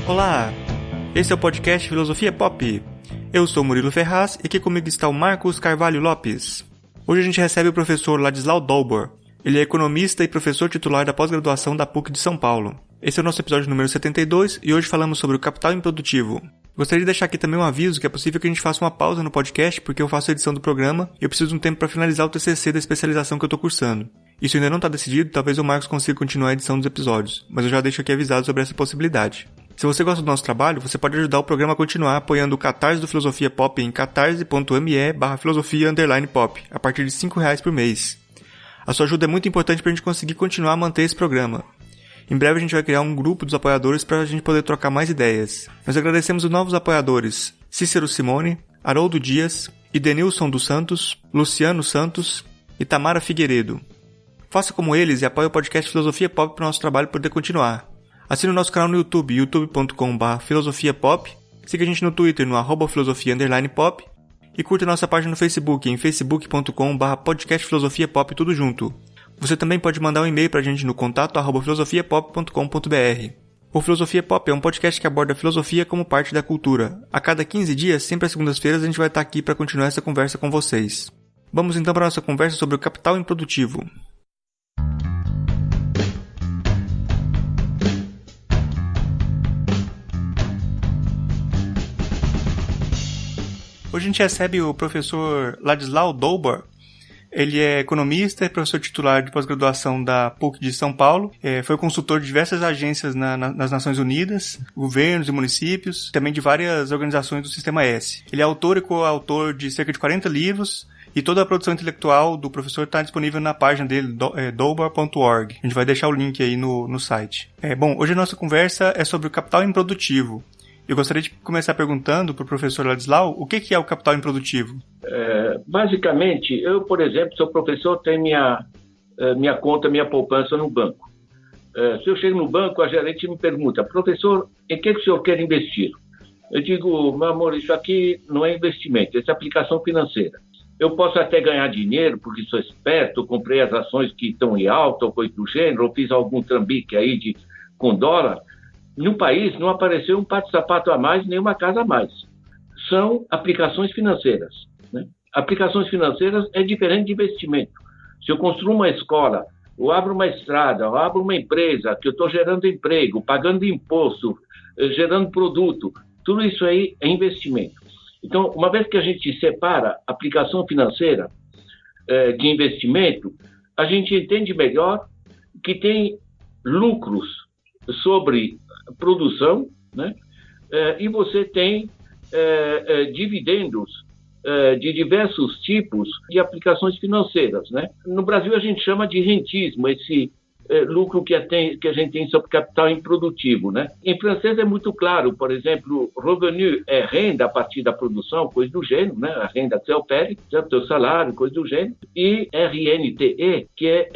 Olá, esse é o podcast Filosofia Pop. Eu sou Murilo Ferraz e aqui comigo está o Marcos Carvalho Lopes. Hoje a gente recebe o professor Ladislau Dolbor. Ele é economista e professor titular da pós-graduação da PUC de São Paulo. Esse é o nosso episódio número 72 e hoje falamos sobre o capital improdutivo. Gostaria de deixar aqui também um aviso que é possível que a gente faça uma pausa no podcast porque eu faço a edição do programa e eu preciso de um tempo para finalizar o TCC da especialização que eu estou cursando. Isso ainda não está decidido, talvez o Marcos consiga continuar a edição dos episódios, mas eu já deixo aqui avisado sobre essa possibilidade. Se você gosta do nosso trabalho, você pode ajudar o programa a continuar apoiando o Catarse do Filosofia Pop em catarse.me/filosofia_pop, a partir de R$5 por mês. A sua ajuda é muito importante para a gente conseguir continuar a manter esse programa. Em breve a gente vai criar um grupo dos apoiadores para a gente poder trocar mais ideias. Nós agradecemos os novos apoiadores Cícero Simone, Haroldo Dias, Idenilson dos Santos, Luciano Santos e Tamara Figueiredo. Faça como eles e apoie o podcast Filosofia Pop para o nosso trabalho poder continuar. Assine o nosso canal no YouTube, youtube.com/filosofiapop. Siga a gente no Twitter, no @filosofia_pop. E curta a nossa página no Facebook, em facebook.com/podcastfilosofiapop, tudo junto. Você também pode mandar um e-mail pra gente no contato@filosofiapop.com.br. O Filosofia Pop é um podcast que aborda a filosofia como parte da cultura. A cada 15 dias, sempre às segundas-feiras, a gente vai estar aqui para continuar essa conversa com vocês. Vamos então para a nossa conversa sobre o capital improdutivo. Hoje a gente recebe o professor Ladislau Dolbor. Ele é economista e professor titular de pós-graduação da PUC de São Paulo. Foi consultor de diversas agências nas Nações Unidas, governos e municípios, também de várias organizações do Sistema S. Ele é autor e coautor de cerca de 40 livros e toda a produção intelectual do professor está disponível na página dele, dolbor.org. A gente vai deixar o link aí no site. Bom, hoje a nossa conversa é sobre o capital improdutivo. Eu gostaria de começar perguntando para o professor Ladislau o que é o capital improdutivo. Basicamente, eu, por exemplo, sou professor, tenho minha conta, minha poupança no banco. Se eu chego no banco, a gerente me pergunta, professor, em que o senhor quer investir? Eu digo, meu amor, isso aqui não é investimento, isso é aplicação financeira. Eu posso até ganhar dinheiro, porque sou esperto, comprei as ações que estão em alta, ou coisa do gênero, ou fiz algum trambique aí com dólar. No país não apareceu um par de sapato a mais, nem uma casa a mais. São aplicações financeiras, né? Aplicações financeiras é diferente de investimento. Se eu construo uma escola, ou abro uma estrada, ou abro uma empresa, que eu estou gerando emprego, pagando imposto, gerando produto, tudo isso aí é investimento. Então, uma vez que a gente separa aplicação financeira de investimento, a gente entende melhor que tem lucros sobre produção, né? E você tem dividendos de diversos tipos de aplicações financeiras, né? No Brasil a gente chama de rentismo, esse lucro que a gente tem sobre capital improdutivo, né? Em francês é muito claro, por exemplo, revenu é renda a partir da produção, coisa do gênero, né? A renda que você opera, o seu salário, coisa do gênero, e RNTE, que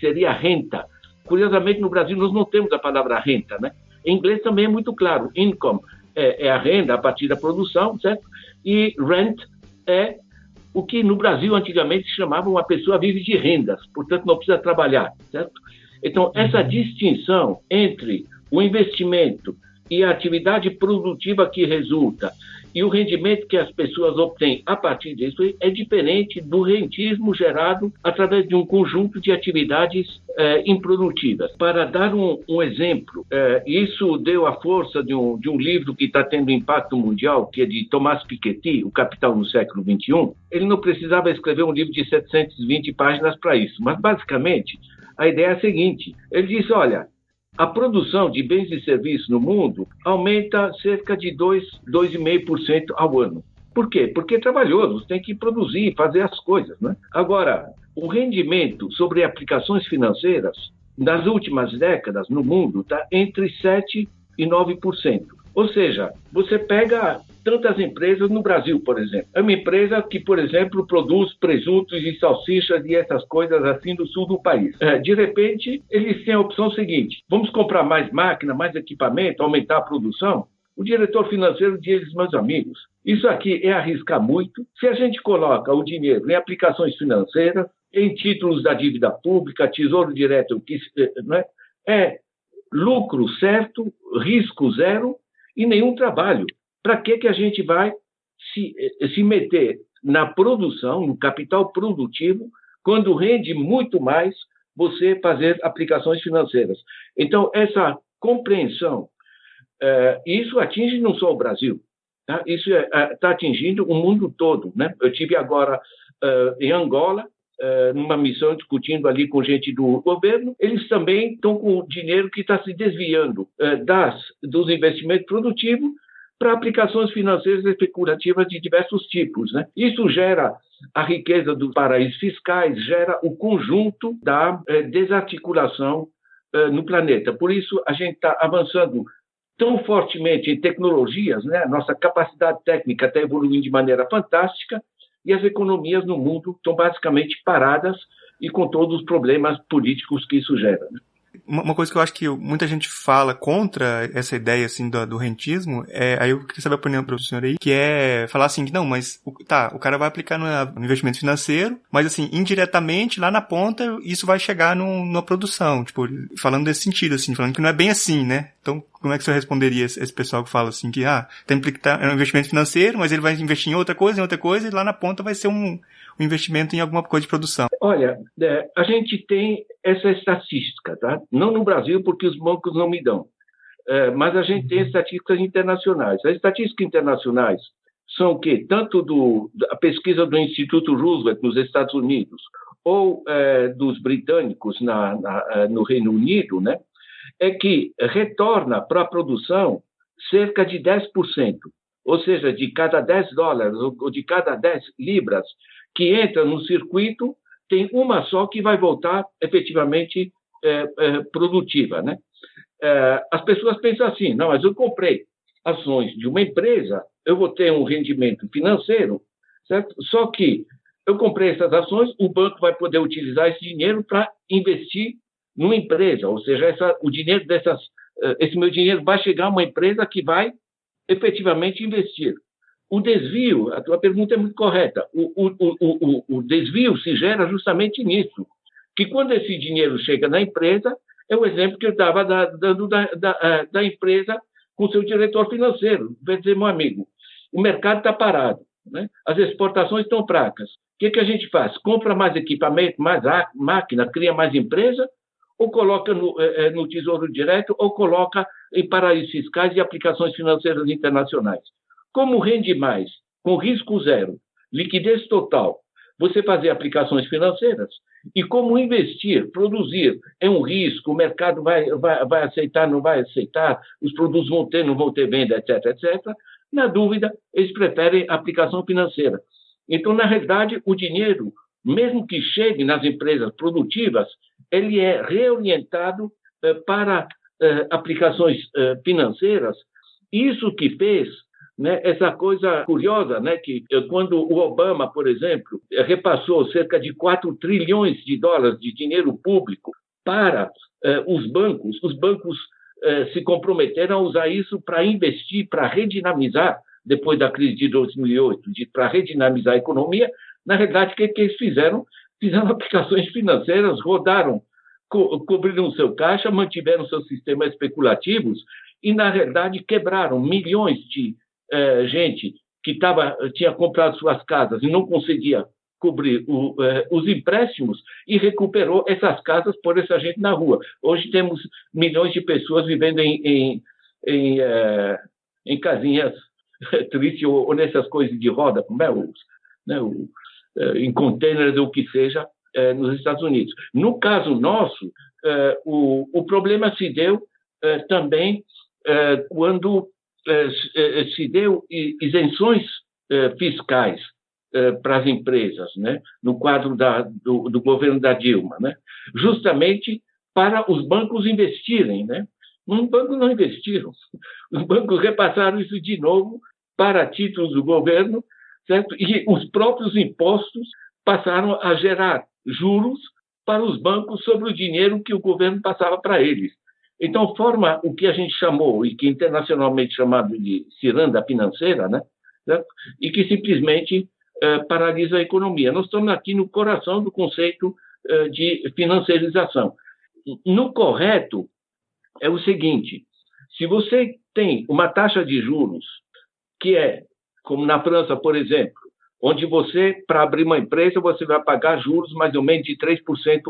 seria renta. Curiosamente, no Brasil, nós não temos a palavra renta, né? Em inglês também é muito claro. Income é a renda a partir da produção, certo? E rent é o que no Brasil antigamente se chamava uma pessoa vive de rendas, portanto não precisa trabalhar, certo? Então, essa distinção entre o investimento e a atividade produtiva que resulta e o rendimento que as pessoas obtêm a partir disso é diferente do rentismo gerado através de um conjunto de atividades improdutivas. Para dar um exemplo, isso deu a força de um livro que está tendo impacto mundial, que é de Thomas Piketty, O Capital no Século XXI. Ele não precisava escrever um livro de 720 páginas para isso, mas basicamente a ideia é a seguinte, ele disse, olha, a produção de bens e serviços no mundo aumenta cerca de 2,5% ao ano. Por quê? Porque é trabalhoso, tem que produzir, fazer as coisas, né? Agora, o rendimento sobre aplicações financeiras, nas últimas décadas no mundo, está entre 7% e 9%. Ou seja, você pega tantas empresas no Brasil, por exemplo. É uma empresa que, por exemplo, produz presuntos e salsichas e essas coisas assim do sul do país. De repente, eles têm a opção seguinte, vamos comprar mais máquina, mais equipamento, aumentar a produção? O diretor financeiro diz, meus amigos, isso aqui é arriscar muito. Se a gente coloca o dinheiro em aplicações financeiras, em títulos da dívida pública, tesouro direto, né, é lucro certo, risco zero, e nenhum trabalho. Para que a gente vai se meter na produção, no capital produtivo, quando rende muito mais você fazer aplicações financeiras? Então, essa compreensão, isso atinge não só o Brasil, tá? Isso está atingindo o mundo todo, né? Eu tive agora em Angola, numa missão discutindo ali com gente do governo, eles também estão com o dinheiro que está se desviando dos investimentos produtivos para aplicações financeiras especulativas de diversos tipos, né? Isso gera a riqueza dos paraísos fiscais, gera o conjunto da desarticulação no planeta. Por isso, a gente está avançando tão fortemente em tecnologias, né? A nossa capacidade técnica está evoluindo de maneira fantástica e as economias no mundo estão basicamente paradas e com todos os problemas políticos que isso gera, né? Uma coisa que eu acho que muita gente fala contra essa ideia, assim, do rentismo, aí eu queria saber a opinião do senhor aí, que é falar assim, que não, mas, o cara vai aplicar no investimento financeiro, mas, assim, indiretamente, lá na ponta, isso vai chegar numa produção, tipo, falando desse sentido, assim, falando que não é bem assim, né? Então, como é que o senhor responderia esse pessoal que fala assim, que, tem que é um investimento financeiro, mas ele vai investir em outra coisa, e lá na ponta vai ser um investimento em alguma coisa de produção? Olha, a gente tem essa estatística, tá? Não no Brasil, porque os bancos não me dão, mas a gente tem estatísticas internacionais. As estatísticas internacionais são o quê? Tanto a pesquisa do Instituto Roosevelt nos Estados Unidos ou dos britânicos no Reino Unido, né? É que retorna para a produção cerca de 10%. Ou seja, de cada $10 ou de cada 10 libras que entra no circuito, tem uma só que vai voltar efetivamente produtiva, né? As pessoas pensam assim, não, mas eu comprei ações de uma empresa, eu vou ter um rendimento financeiro, certo? Só que eu comprei essas ações, o banco vai poder utilizar esse dinheiro para investir numa empresa, ou seja, esse meu dinheiro vai chegar a uma empresa que vai efetivamente investir. O desvio, a tua pergunta é muito correta, o desvio se gera justamente nisso, que quando esse dinheiro chega na empresa, é o exemplo que eu estava dando da empresa com seu diretor financeiro. Vai dizer, meu amigo, o mercado está parado, né? As exportações estão fracas. O que a gente faz? Compra mais equipamento, mais máquina, cria mais empresa, ou coloca no Tesouro Direto, ou coloca em paraísos fiscais e aplicações financeiras internacionais. Como rende mais, com risco zero, liquidez total, você fazer aplicações financeiras, e como investir, produzir, é um risco, o mercado vai aceitar, não vai aceitar, os produtos vão ter, não vão ter venda, etc., etc. Na dúvida, eles preferem aplicação financeira. Então, na realidade, o dinheiro, mesmo que chegue nas empresas produtivas, ele é reorientado para aplicações financeiras. Isso que fez, né, essa coisa curiosa, né, que quando o Obama, por exemplo, repassou cerca de $4 trilhões de dinheiro público para os bancos se comprometeram a usar isso para investir, para redinamizar, depois da crise de 2008, para redinamizar a economia. Na realidade, o que eles fizeram? Fizeram aplicações financeiras, rodaram, cobriram o seu caixa, mantiveram seus sistemas especulativos e, na realidade, quebraram milhões de gente que tinha comprado suas casas e não conseguia cobrir os empréstimos e recuperou essas casas por essa gente na rua. Hoje temos milhões de pessoas vivendo em casinhas tristes ou nessas coisas de roda, como em containers ou o que seja, nos Estados Unidos. No caso nosso, o problema se deu também quando se deu isenções fiscais para as empresas, né, no quadro do governo da Dilma, né, justamente para os bancos investirem, né. Os bancos não investiram, os bancos repassaram isso de novo para títulos do governo, certo? E os próprios impostos passaram a gerar juros para os bancos sobre o dinheiro que o governo passava para eles. Então, forma o que a gente chamou, e que internacionalmente chamado de ciranda financeira, né? Certo? E que simplesmente paralisa a economia. Nós estamos aqui no coração do conceito de financiarização. No correto, é o seguinte: se você tem uma taxa de juros que é, como na França, por exemplo, onde você, para abrir uma empresa, você vai pagar juros mais ou menos de 3%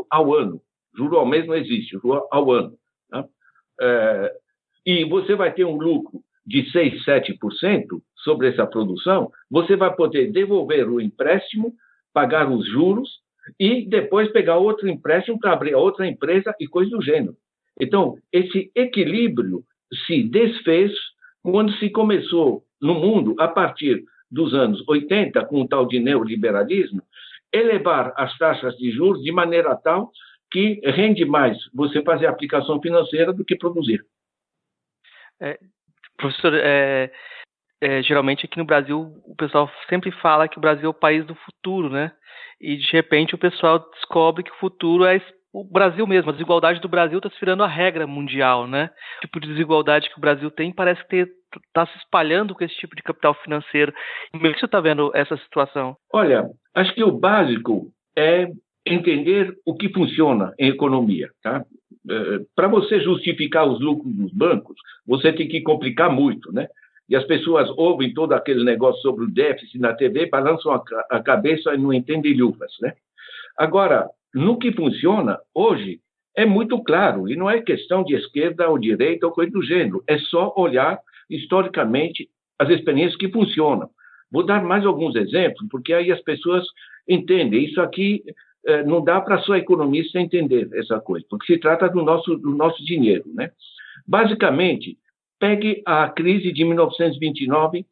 ao ano. Juro ao mês não existe, juro ao ano. Tá? E você vai ter um lucro de 6%, 7% sobre essa produção, você vai poder devolver o empréstimo, pagar os juros e depois pegar outro empréstimo para abrir outra empresa e coisa do gênero. Então, esse equilíbrio se desfez quando se começou no mundo, a partir dos anos 80, com o tal de neoliberalismo, elevar as taxas de juros de maneira tal que rende mais você fazer aplicação financeira do que produzir. Professor, geralmente aqui no Brasil o pessoal sempre fala que o Brasil é o país do futuro, né? E de repente o pessoal descobre que o futuro é o Brasil mesmo. A desigualdade do Brasil está se virando a regra mundial, né? O tipo de desigualdade que o Brasil tem parece que está se espalhando com esse tipo de capital financeiro. Como é que você está vendo essa situação? Olha, acho que o básico é entender o que funciona em economia, tá? Para você justificar os lucros dos bancos, você tem que complicar muito, né? E as pessoas ouvem todo aquele negócio sobre o déficit na TV, balançam a cabeça e não entendem luvas, né? Agora, no que funciona, hoje, é muito claro, e não é questão de esquerda ou direita ou coisa do gênero, é só olhar historicamente as experiências que funcionam. Vou dar mais alguns exemplos, porque aí as pessoas entendem. Isso aqui não dá para só economista entender essa coisa, porque se trata do nosso dinheiro, né? Basicamente, pegue a crise de 1929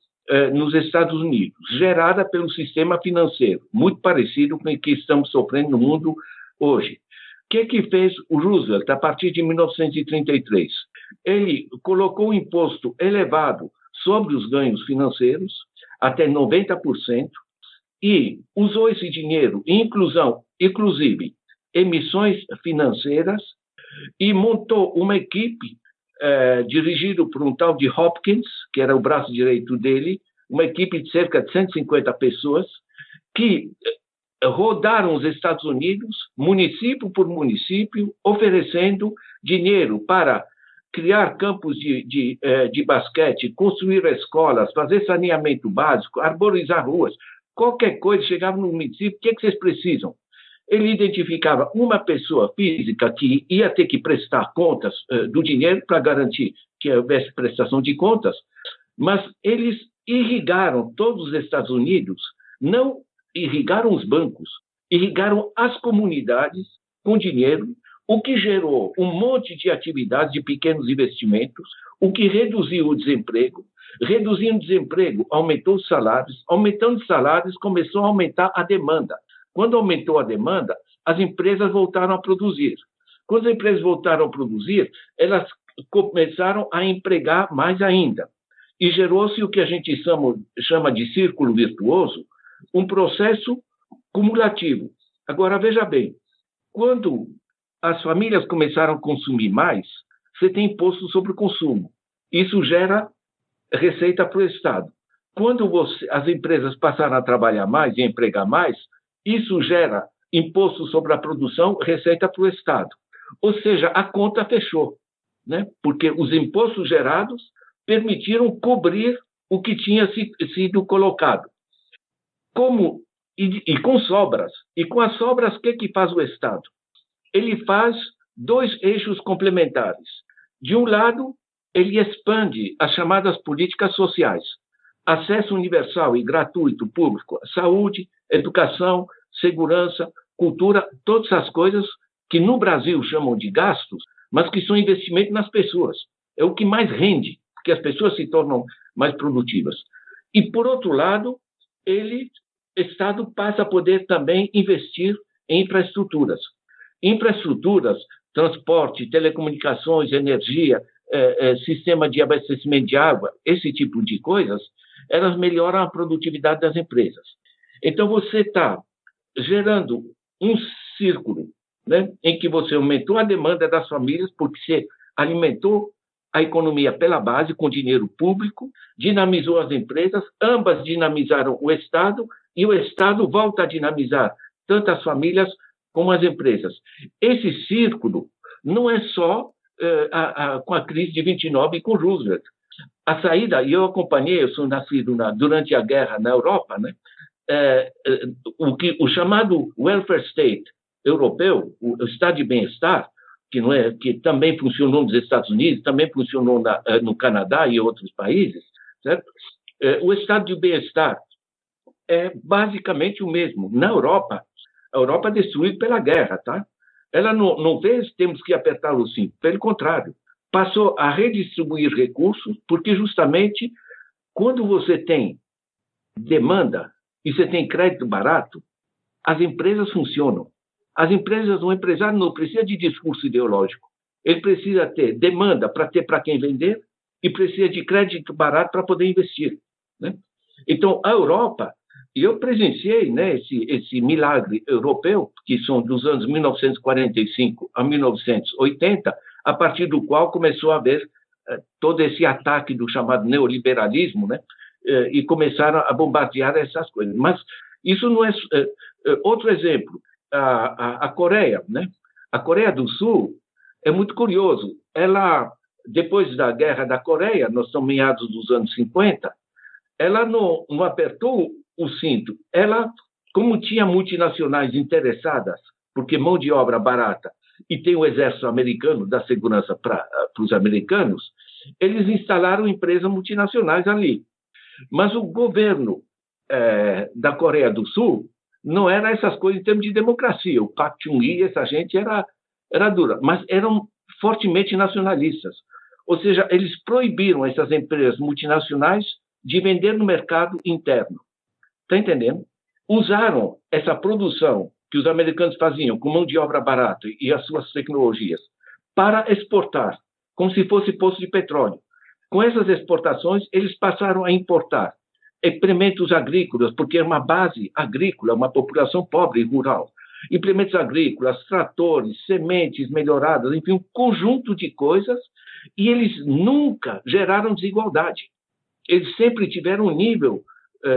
nos Estados Unidos, gerada pelo sistema financeiro, muito parecido com o que estamos sofrendo no mundo hoje. O que fez o Roosevelt a partir de 1933? Ele colocou um imposto elevado sobre os ganhos financeiros, até 90%, e usou esse dinheiro, inclusive emissões financeiras, e montou uma equipe dirigido por um tal de Hopkins, que era o braço direito dele, uma equipe de cerca de 150 pessoas, que rodaram os Estados Unidos, município por município, oferecendo dinheiro para criar campos de basquete, construir escolas, fazer saneamento básico, arborizar ruas, qualquer coisa. Chegava no município, o que vocês precisam? Ele identificava uma pessoa física que ia ter que prestar contas do dinheiro para garantir que houvesse prestação de contas, mas eles irrigaram todos os Estados Unidos, não irrigaram os bancos, irrigaram as comunidades com dinheiro, o que gerou um monte de atividades de pequenos investimentos, o que reduziu o desemprego. Reduzindo o desemprego, aumentou os salários. Aumentando os salários, começou a aumentar a demanda. Quando aumentou a demanda, as empresas voltaram a produzir. Quando as empresas voltaram a produzir, elas começaram a empregar mais ainda. E gerou-se o que a gente chama de círculo virtuoso, um processo cumulativo. Agora, veja bem, quando as famílias começaram a consumir mais, você tem imposto sobre o consumo. Isso gera receita para o Estado. Quando as empresas passaram a trabalhar mais e a empregar mais, isso gera imposto sobre a produção, receita para o Estado. Ou seja, a conta fechou, né? Porque os impostos gerados permitiram cobrir o que tinha sido colocado. E com sobras. E com as sobras, o que faz o Estado? Ele faz dois eixos complementares. De um lado, ele expande as chamadas políticas sociais. Acesso universal e gratuito público à saúde, educação, segurança, cultura, todas as coisas que no Brasil chamam de gastos, mas que são investimento nas pessoas. É o que mais rende, porque as pessoas se tornam mais produtivas. E, por outro lado, o Estado passa a poder também investir em infraestruturas. Infraestruturas, transporte, telecomunicações, energia, sistema de abastecimento de água, esse tipo de coisas, elas melhoram a produtividade das empresas. Então, você está gerando um círculo, né, em que você aumentou a demanda das famílias, porque você alimentou a economia pela base, com dinheiro público, dinamizou as empresas, ambas dinamizaram o Estado, e o Estado volta a dinamizar tanto as famílias como as empresas. Esse círculo não é só com a crise de 29 e com Roosevelt. A saída, e eu acompanhei, eu sou nascido durante a guerra na Europa, né? O chamado welfare state europeu, o estado de bem-estar, que também funcionou nos Estados Unidos, também funcionou no Canadá e outros países, certo? O estado de bem-estar é basicamente o mesmo. Na Europa, a Europa é destruída pela guerra, tá? Ela não vê temos que apertar o cinto, pelo contrário, passou a redistribuir recursos, porque justamente quando você tem demanda e você tem crédito barato, as empresas funcionam. O empresário não precisa de discurso ideológico. Ele precisa ter demanda para ter para quem vender e precisa de crédito barato para poder investir, né? Então, a Europa, e eu presenciei, né, esse milagre europeu, que são dos anos 1945 a 1980, a partir do qual começou a haver todo esse ataque do chamado neoliberalismo, né, e começaram a bombardear essas coisas. Mas isso não é... outro exemplo, a Coreia, né? A Coreia do Sul é muito curioso. Ela, depois da Guerra da Coreia, nós estamos meados dos anos 50, ela não apertou o cinto. Ela, como tinha multinacionais interessadas, porque mão de obra barata, e tem o exército americano, da segurança para os americanos, eles instalaram empresas multinacionais ali. Mas o governo da Coreia do Sul não era essas coisas em termos de democracia. O Park Chung-hee, essa gente era dura, mas eram fortemente nacionalistas. Ou seja, eles proibiram essas empresas multinacionais de vender no mercado interno. Está entendendo? Usaram essa produção que os americanos faziam com mão de obra barata e as suas tecnologias para exportar, como se fosse poço de petróleo. Com essas exportações, eles passaram a importar implementos agrícolas, porque é uma base agrícola, uma população pobre e rural. Implementos agrícolas, tratores, sementes melhoradas, enfim, um conjunto de coisas, e eles nunca geraram desigualdade. Eles sempre tiveram um nível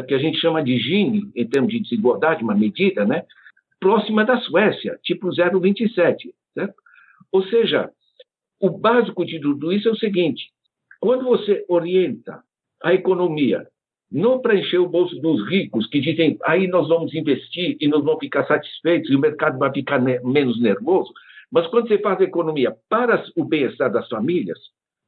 que a gente chama de Gini, em termos de desigualdade, uma medida, né, próxima da Suécia, tipo 0,27. Certo? Ou seja, o básico de tudo isso é o seguinte: quando você orienta a economia não para encher o bolso dos ricos, que dizem, aí nós vamos investir e nós vamos ficar satisfeitos e o mercado vai ficar menos nervoso, mas quando você faz a economia para o bem-estar das famílias,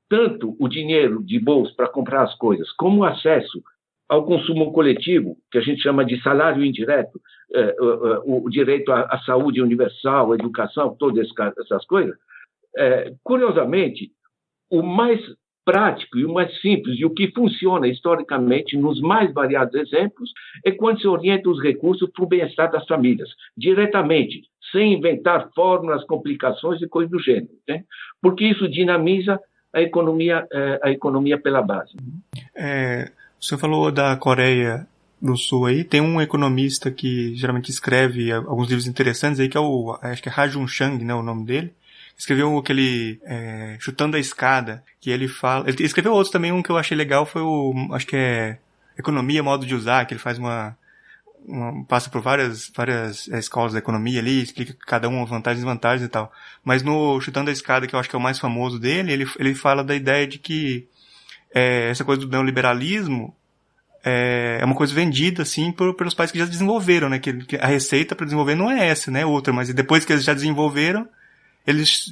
tanto o dinheiro de bolso para comprar as coisas, como o acesso ao consumo coletivo, que a gente chama de salário indireto, o direito à saúde universal, à educação, todas essas coisas, curiosamente, o mais prático e o mais simples e o que funciona historicamente nos mais variados exemplos é quando se orienta os recursos para o bem-estar das famílias, diretamente, sem inventar fórmulas, complicações e coisas do gênero, né? Porque isso dinamiza a economia pela base. Você falou da Coreia do Sul aí, tem um economista que geralmente escreve alguns livros interessantes aí, que é acho que é Ha Jun-chang, né, o nome dele. Escreveu aquele Chutando a Escada, que ele fala... Ele escreveu outros também, um que eu achei legal foi acho que é Economia, Modo de Usar, que ele faz passa por várias escolas da economia ali, explica cada uma vantagens e desvantagens e tal. Mas no Chutando a Escada, que eu acho que é o mais famoso dele, ele fala da ideia de que essa coisa do neoliberalismo é uma coisa vendida, assim, pelos países que já desenvolveram, né? Que a receita para desenvolver não é essa, né? Outra, mas depois que eles já desenvolveram, eles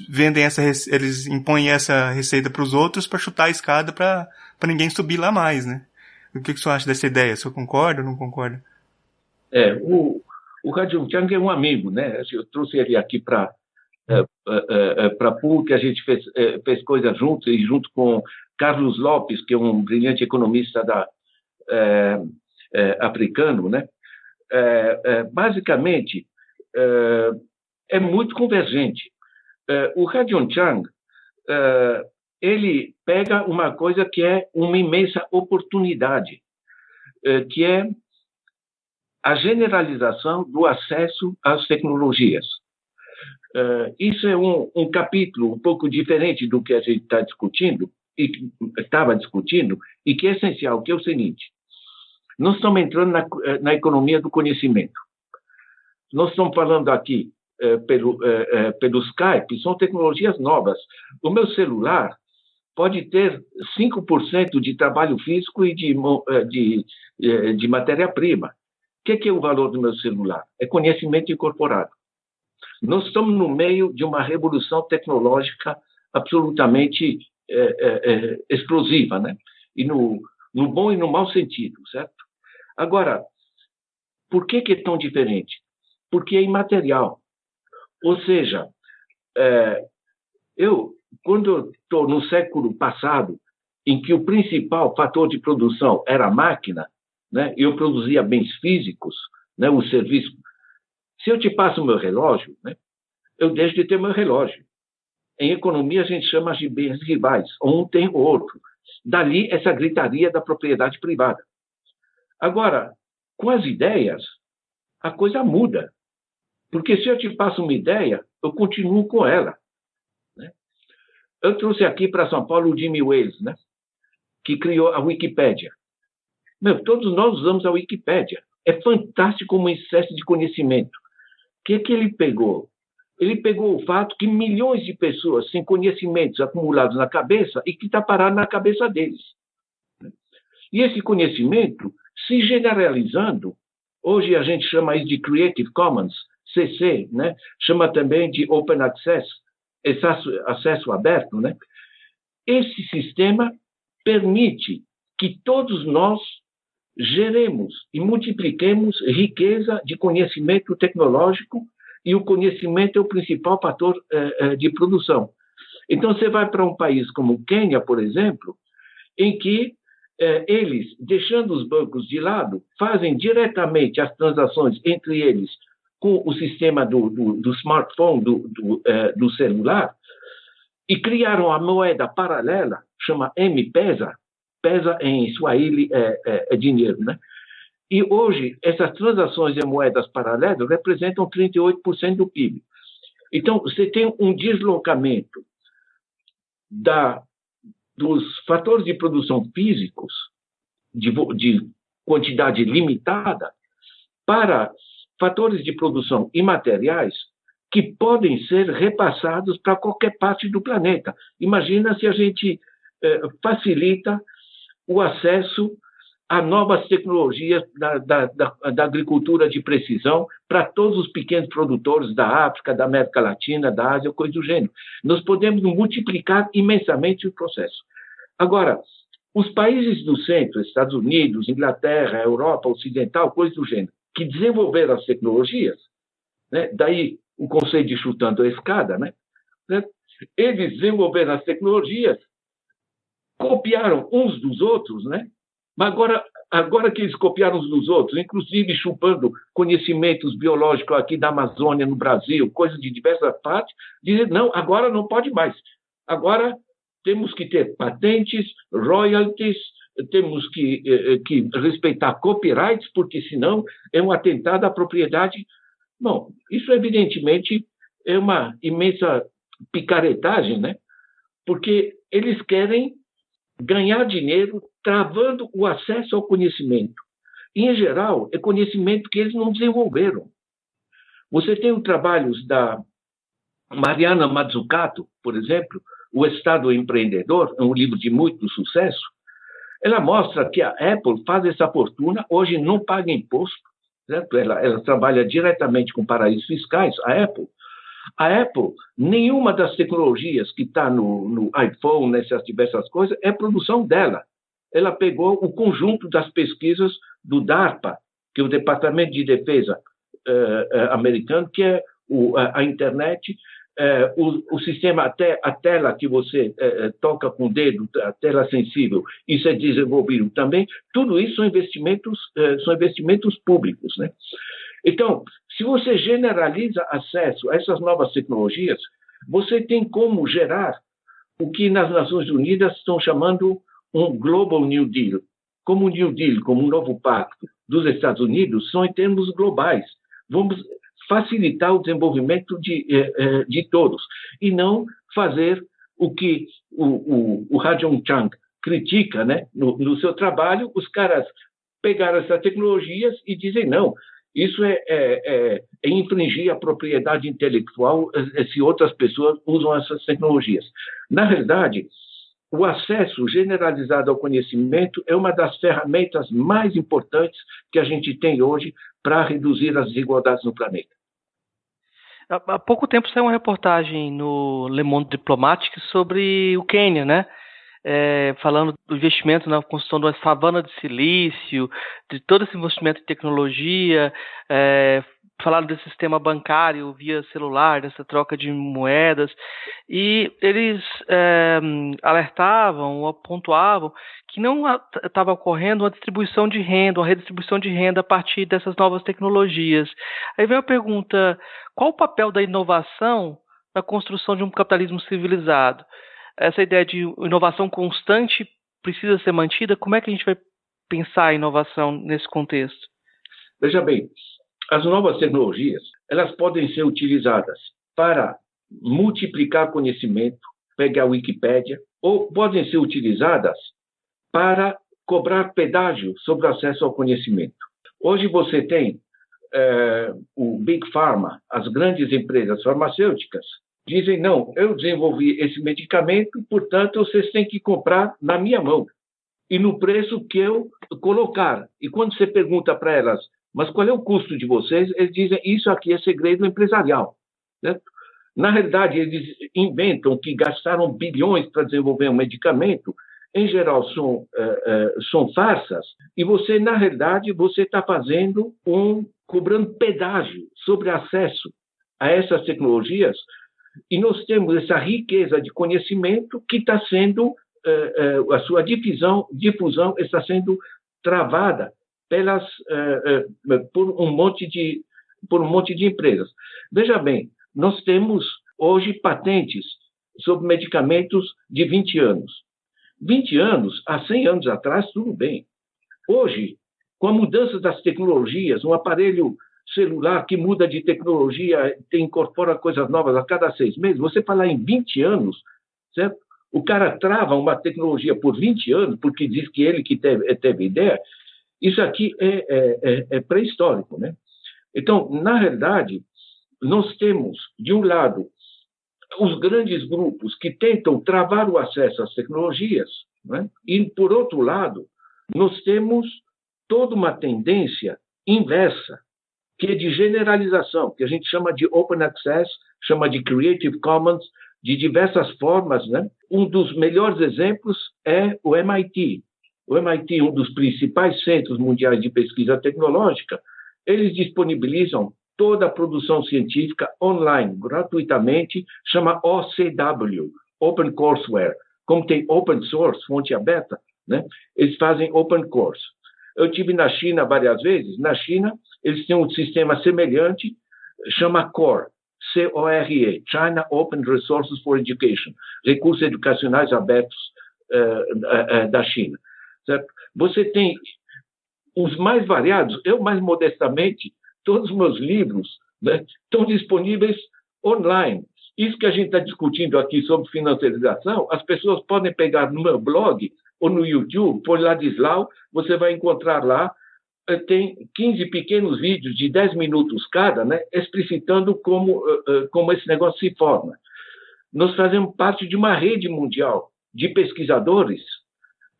eles impõem essa receita para os outros para chutar a escada para ninguém subir lá mais, né? O que você acha dessa ideia? Você concorda ou não concorda? O Ha Jun-chang é um amigo, né? Eu trouxe ele aqui para PUC, a gente fez coisas juntos, e junto com Carlos Lopes, que é um brilhante economista africano, né? Basicamente, é muito convergente. O Ha Jun-chang, ele pega uma coisa que é uma imensa oportunidade, que é a generalização do acesso às tecnologias. Isso é um capítulo um pouco diferente do que a gente está discutindo, e estava discutindo, e que é essencial, que é o seguinte: nós estamos entrando na economia do conhecimento. Nós estamos falando aqui pelo Skype, são tecnologias novas. O meu celular pode ter 5% de trabalho físico e de matéria-prima. O que é o valor do meu celular? É conhecimento incorporado. Nós estamos no meio de uma revolução tecnológica absolutamente explosiva, né? E no bom e no mau sentido, certo? Agora, por que é tão diferente? Porque é imaterial. Ou seja, quando eu estou no século passado, em que o principal fator de produção era a máquina, né? Eu produzia bens físicos, né? O serviço. Se eu te passo o meu relógio, né? Eu deixo de ter meu relógio. Em economia, a gente chama de bens rivais, ou um tem o outro. Dali, essa gritaria da propriedade privada. Agora, com as ideias, a coisa muda. Porque se eu te passo uma ideia, eu continuo com ela. Né? Eu trouxe aqui para São Paulo o Jimmy Wales, né? Que criou a Wikipédia. Todos nós usamos a Wikipédia. É fantástico como excesso de conhecimento. O que ele pegou? Ele pegou o fato que milhões de pessoas têm conhecimentos acumulados na cabeça e que está parado na cabeça deles. E esse conhecimento, se generalizando, hoje a gente chama isso de Creative Commons, CC, né? Chama também de Open Access, acesso aberto, né? Esse sistema permite que todos nós geremos e multipliquemos riqueza de conhecimento tecnológico, e o conhecimento é o principal fator de produção. Então, você vai para um país como o Quênia, por exemplo, em que eles, deixando os bancos de lado, fazem diretamente as transações entre eles com o sistema do smartphone, do celular, e criaram a moeda paralela, chama M-Pesa. Pesa em Swahili é dinheiro, né? E hoje, essas transações em moedas paralelas representam 38% do PIB. Então, você tem um deslocamento dos fatores de produção físicos, de quantidade limitada, para fatores de produção imateriais que podem ser repassados para qualquer parte do planeta. Imagina se a gente facilita o acesso a novas tecnologias da agricultura de precisão para todos os pequenos produtores da África, da América Latina, da Ásia, coisa do gênero. Nós podemos multiplicar imensamente o processo. Agora, os países do centro, Estados Unidos, Inglaterra, Europa Ocidental, coisa do gênero, que desenvolveram as tecnologias, né? Daí o conceito de chutando a escada, né? Eles desenvolveram as tecnologias, copiaram uns dos outros, né? Mas agora que eles copiaram uns dos outros, inclusive chupando conhecimentos biológicos aqui da Amazônia, no Brasil, coisas de diversas partes, dizem, não, agora não pode mais. Agora temos que ter patentes, royalties, temos que respeitar copyrights, porque senão é um atentado à propriedade. Bom, isso evidentemente é uma imensa picaretagem, né? Porque eles querem ganhar dinheiro travando o acesso ao conhecimento. E, em geral, é conhecimento que eles não desenvolveram. Você tem os trabalhos da Mariana Mazzucato, por exemplo, O Estado Empreendedor, é um livro de muito sucesso. Ela mostra que a Apple faz essa fortuna, hoje não paga imposto, certo? Ela trabalha diretamente com paraísos fiscais, a Apple. A Apple, nenhuma das tecnologias que está no iPhone, nessas diversas coisas, é produção dela. Ela pegou o conjunto das pesquisas do DARPA, que é o Departamento de Defesa americano, que é a internet, o sistema, a tela que você toca com o dedo, a tela sensível, isso é desenvolvido também. Tudo isso são investimentos públicos, né? Então, se você generaliza acesso a essas novas tecnologias, você tem como gerar o que nas Nações Unidas estão chamando um Global New Deal. Como um New Deal, como um novo pacto dos Estados Unidos, são em termos globais. Vamos facilitar o desenvolvimento de todos e não fazer o que o Rajon Chang critica, né? No seu trabalho, os caras pegaram essas tecnologias e dizem não, isso é infringir a propriedade intelectual se outras pessoas usam essas tecnologias. Na realidade, o acesso generalizado ao conhecimento é uma das ferramentas mais importantes que a gente tem hoje para reduzir as desigualdades no planeta. Há pouco tempo saiu uma reportagem no Le Monde Diplomatique sobre o Quênia, né? Falando do investimento na construção da savana de silício, de todo esse investimento em tecnologia, falaram desse sistema bancário via celular, dessa troca de moedas, e eles alertavam ou pontuavam que não estava ocorrendo uma distribuição de renda, uma redistribuição de renda a partir dessas novas tecnologias. Aí vem a pergunta: qual o papel da inovação na construção de um capitalismo civilizado? Essa ideia de inovação constante precisa ser mantida? Como é que a gente vai pensar a inovação nesse contexto? Veja bem, as novas tecnologias, elas podem ser utilizadas para multiplicar conhecimento, pegar a Wikipédia, ou podem ser utilizadas para cobrar pedágio sobre o acesso ao conhecimento. Hoje você tem o Big Pharma, as grandes empresas farmacêuticas, dizem: não, eu desenvolvi esse medicamento, portanto, vocês têm que comprar na minha mão e no preço que eu colocar. E quando você pergunta para elas: mas qual é o custo de vocês? Eles dizem: isso aqui é segredo empresarial. Certo? Na realidade, eles inventam que gastaram bilhões para desenvolver um medicamento. Em geral, são farsas. E você, na realidade, você está cobrando pedágio sobre acesso a essas tecnologias. E nós temos essa riqueza de conhecimento que está sendo, a sua difusão está sendo travada por um monte de empresas. Veja bem, nós temos hoje patentes sobre medicamentos de 20 anos. 20 anos, há 100 anos atrás, tudo bem. Hoje, com a mudança das tecnologias, um aparelho celular que muda de tecnologia, incorpora coisas novas a cada 6 meses, você falar em 20 anos, certo? O cara trava uma tecnologia por 20 anos, porque diz que ele que teve ideia. Isso aqui é pré-histórico, né? Então, na realidade, nós temos, de um lado, os grandes grupos que tentam travar o acesso às tecnologias, né? E, por outro lado, nós temos toda uma tendência inversa, que é de generalização, que a gente chama de Open Access, chama de Creative Commons, de diversas formas, né? Um dos melhores exemplos é o MIT. O MIT, um dos principais centros mundiais de pesquisa tecnológica, eles disponibilizam toda a produção científica online, gratuitamente, chama OCW, Open Courseware. Como tem open source, fonte aberta, né? Eles fazem open course. Eu estive na China várias vezes. Na China, eles têm um sistema semelhante, chama CORE, C-O-R-E, China Open Resources for Education, recursos educacionais abertos da China. Certo? Você tem os mais variados. Eu, mais modestamente, todos os meus livros, né, estão disponíveis online. Isso que a gente está discutindo aqui sobre financiarização, as pessoas podem pegar no meu blog ou no YouTube, por Ladislau, você vai encontrar lá, tem 15 pequenos vídeos de 10 minutos cada, né, explicitando como esse negócio se forma. Nós fazemos parte de uma rede mundial de pesquisadores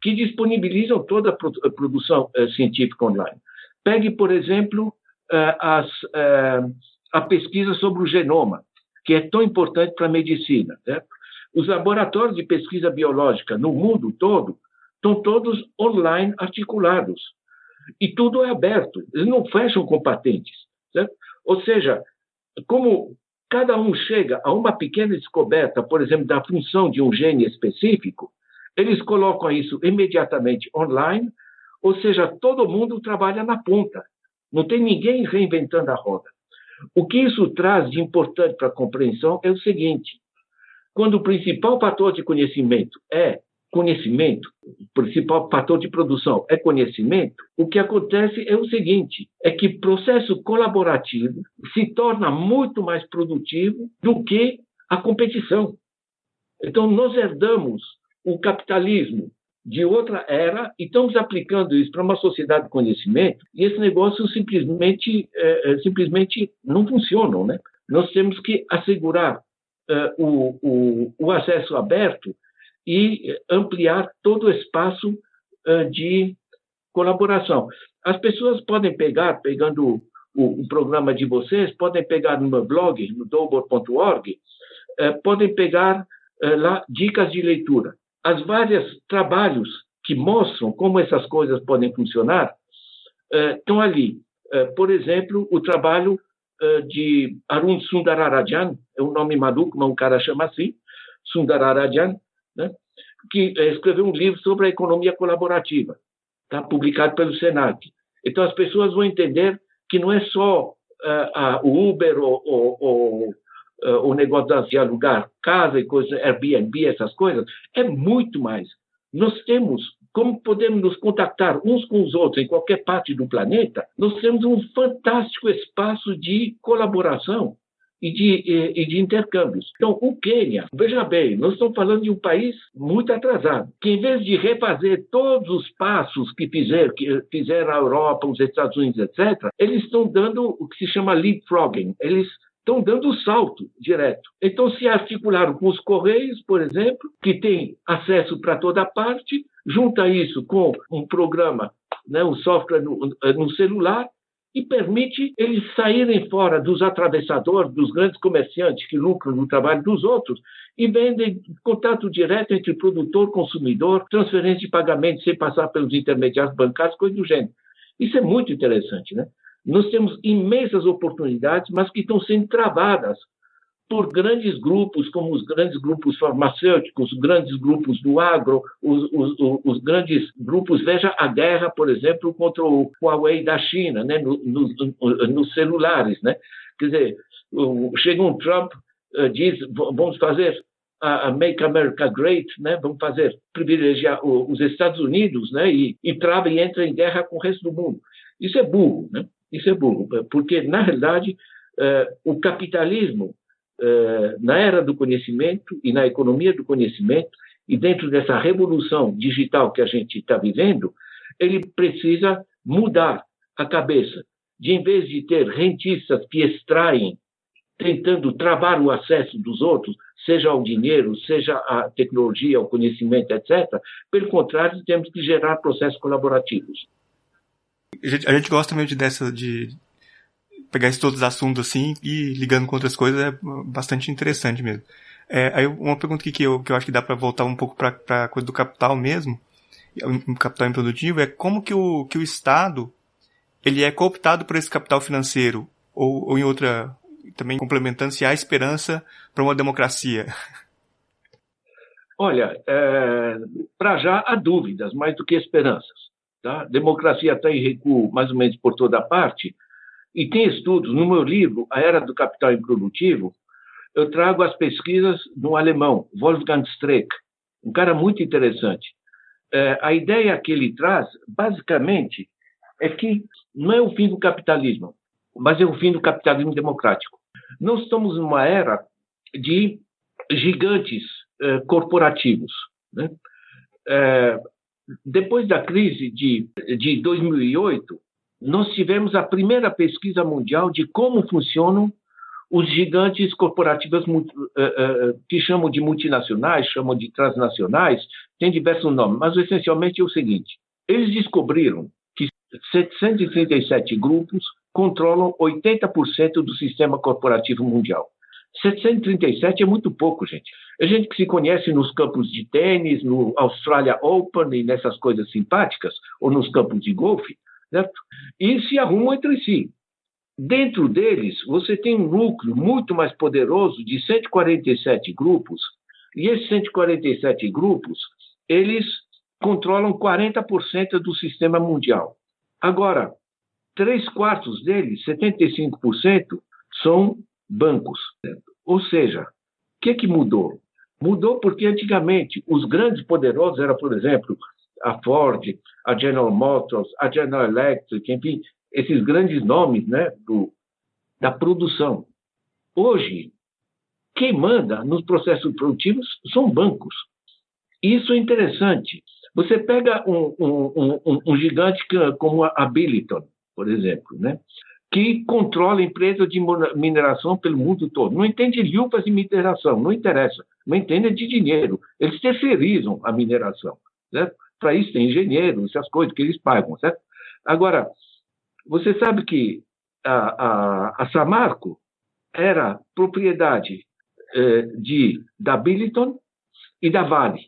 que disponibilizam toda a produção científica online. Pegue, por exemplo, a pesquisa sobre o genoma, que é tão importante para a medicina. Certo? Os laboratórios de pesquisa biológica no mundo todo estão todos online articulados. E tudo é aberto, eles não fecham com patentes. Certo? Ou seja, como cada um chega a uma pequena descoberta, por exemplo, da função de um gene específico, eles colocam isso imediatamente online, ou seja, todo mundo trabalha na ponta. Não tem ninguém reinventando a roda. O que isso traz de importante para a compreensão é o seguinte: quando o principal fator de conhecimento é conhecimento, o principal fator de produção é conhecimento, o que acontece é o seguinte, é que o processo colaborativo se torna muito mais produtivo do que a competição. Então, nós herdamos o capitalismo de outra era e estamos aplicando isso para uma sociedade de conhecimento e esse negócio simplesmente não funciona, né? Nós temos que assegurar o acesso aberto e ampliar todo o espaço de colaboração. As pessoas podem pegando o programa de vocês, podem pegar no meu blog, no Dolbor.org, podem pegar lá dicas de leitura. As vários trabalhos que mostram como essas coisas podem funcionar estão ali. Por exemplo, o trabalho de Arun Sundararajan, é um nome maluco, mas um cara chama assim, Sundararajan, né, que escreveu um livro sobre a economia colaborativa, tá, publicado pelo Senac. Então, as pessoas vão entender que não é só o Uber ou o negócio de alugar casa e coisas, Airbnb, essas coisas, é muito mais. Nós temos, como podemos nos contactar uns com os outros em qualquer parte do planeta, nós temos um fantástico espaço de colaboração e de intercâmbios. Então, o Quênia, veja bem, nós estamos falando de um país muito atrasado, que em vez de refazer todos os passos que fizeram a Europa, os Estados Unidos, etc., eles estão dando o que se chama leapfrogging, eles estão dando o salto direto. Então, se articularam com os Correios, por exemplo, que tem acesso para toda parte, junta isso com um programa, né, um software no celular, e permite eles saírem fora dos atravessadores, dos grandes comerciantes que lucram no trabalho dos outros e vendem contato direto entre produtor, consumidor, transferência de pagamento sem passar pelos intermediários bancários, coisa do gênero. Isso é muito interessante, né? Nós temos imensas oportunidades, mas que estão sendo travadas por grandes grupos, como os grandes grupos farmacêuticos, os grandes grupos do agro, os grandes grupos, veja a guerra, por exemplo, contra o Huawei da China, né, nos celulares. Né? Quer dizer, chega um Trump, diz, vamos fazer a Make America Great, né? Vamos privilegiar os Estados Unidos, né? e trava e entra em guerra com o resto do mundo. Isso é burro, né? Isso é burro, porque, na realidade, o capitalismo, na era do conhecimento e na economia do conhecimento, e dentro dessa revolução digital que a gente está vivendo, ele precisa mudar a cabeça. Em vez de ter rentistas que extraem, tentando travar o acesso dos outros, seja ao dinheiro, seja à tecnologia, ao conhecimento, etc., pelo contrário, temos que gerar processos colaborativos. A gente gosta mesmo de pegar esses todos os assuntos assim e ligando com outras coisas é bastante interessante mesmo. Aí uma pergunta que eu acho que dá para voltar um pouco para a coisa do capital mesmo, o capital improdutivo, é como que o Estado ele é cooptado por esse capital financeiro ou em outra, também complementando se há esperança para uma democracia. Olha, para já há dúvidas mais do que esperanças. Tá? A democracia está em recuo mais ou menos por toda parte. E tem estudos, no meu livro, A Era do Capital Improdutivo, eu trago as pesquisas de um alemão, Wolfgang Streeck, um cara muito interessante. A ideia que ele traz, basicamente, é que não é o fim do capitalismo, mas é o fim do capitalismo democrático. Nós estamos numa era de gigantes corporativos. Né? Depois da crise de 2008, nós tivemos a primeira pesquisa mundial de como funcionam os gigantes corporativos que chamam de multinacionais, chamam de transnacionais, tem diversos nomes, mas essencialmente é o seguinte: eles descobriram que 737 grupos controlam 80% do sistema corporativo mundial. 737 é muito pouco, gente. É gente que se conhece nos campos de tênis, no Australia Open e nessas coisas simpáticas, ou nos campos de golfe, certo? E se arrumam entre si. Dentro deles, você tem um núcleo muito mais poderoso de 147 grupos, e esses 147 grupos, eles controlam 40% do sistema mundial. Agora, 3/4 deles, 75%, são bancos. Certo? Ou seja, o que mudou? Mudou porque antigamente os grandes poderosos eram, por exemplo, a Ford, a General Motors, a General Electric, enfim, esses grandes nomes, né, da produção. Hoje, quem manda nos processos produtivos são bancos. Isso é interessante. Você pega um gigante como a Billiton, por exemplo, né? que controla empresas de mineração pelo mundo todo. Não entende luvas de mineração, não interessa. Não entende de dinheiro. Eles terceirizam a mineração. Para isso tem engenheiros, essas coisas que eles pagam. Certo? Agora, você sabe que a Samarco era propriedade da Billiton e da Vale,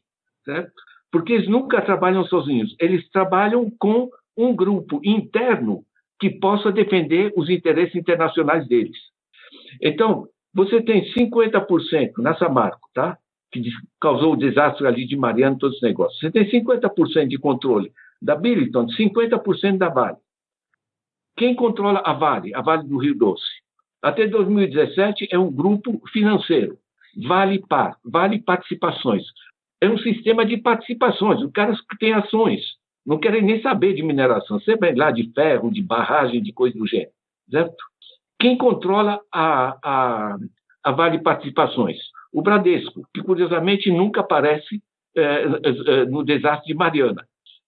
certo? Porque eles nunca trabalham sozinhos. Eles trabalham com um grupo interno que possa defender os interesses internacionais deles. Então, você tem 50% na Samarco, tá? Que causou o desastre ali de Mariana, todos os negócios. Você tem 50% de controle da Billiton, 50% da Vale. Quem controla a Vale do Rio Doce? Até 2017 é um grupo financeiro, Vale Participações. É um sistema de participações, os caras que têm ações, não querem nem saber de mineração, você vai lá de ferro, de barragem, de coisa do gênero, certo? Quem controla a Vale Participações? O Bradesco, que curiosamente nunca aparece no desastre de Mariana.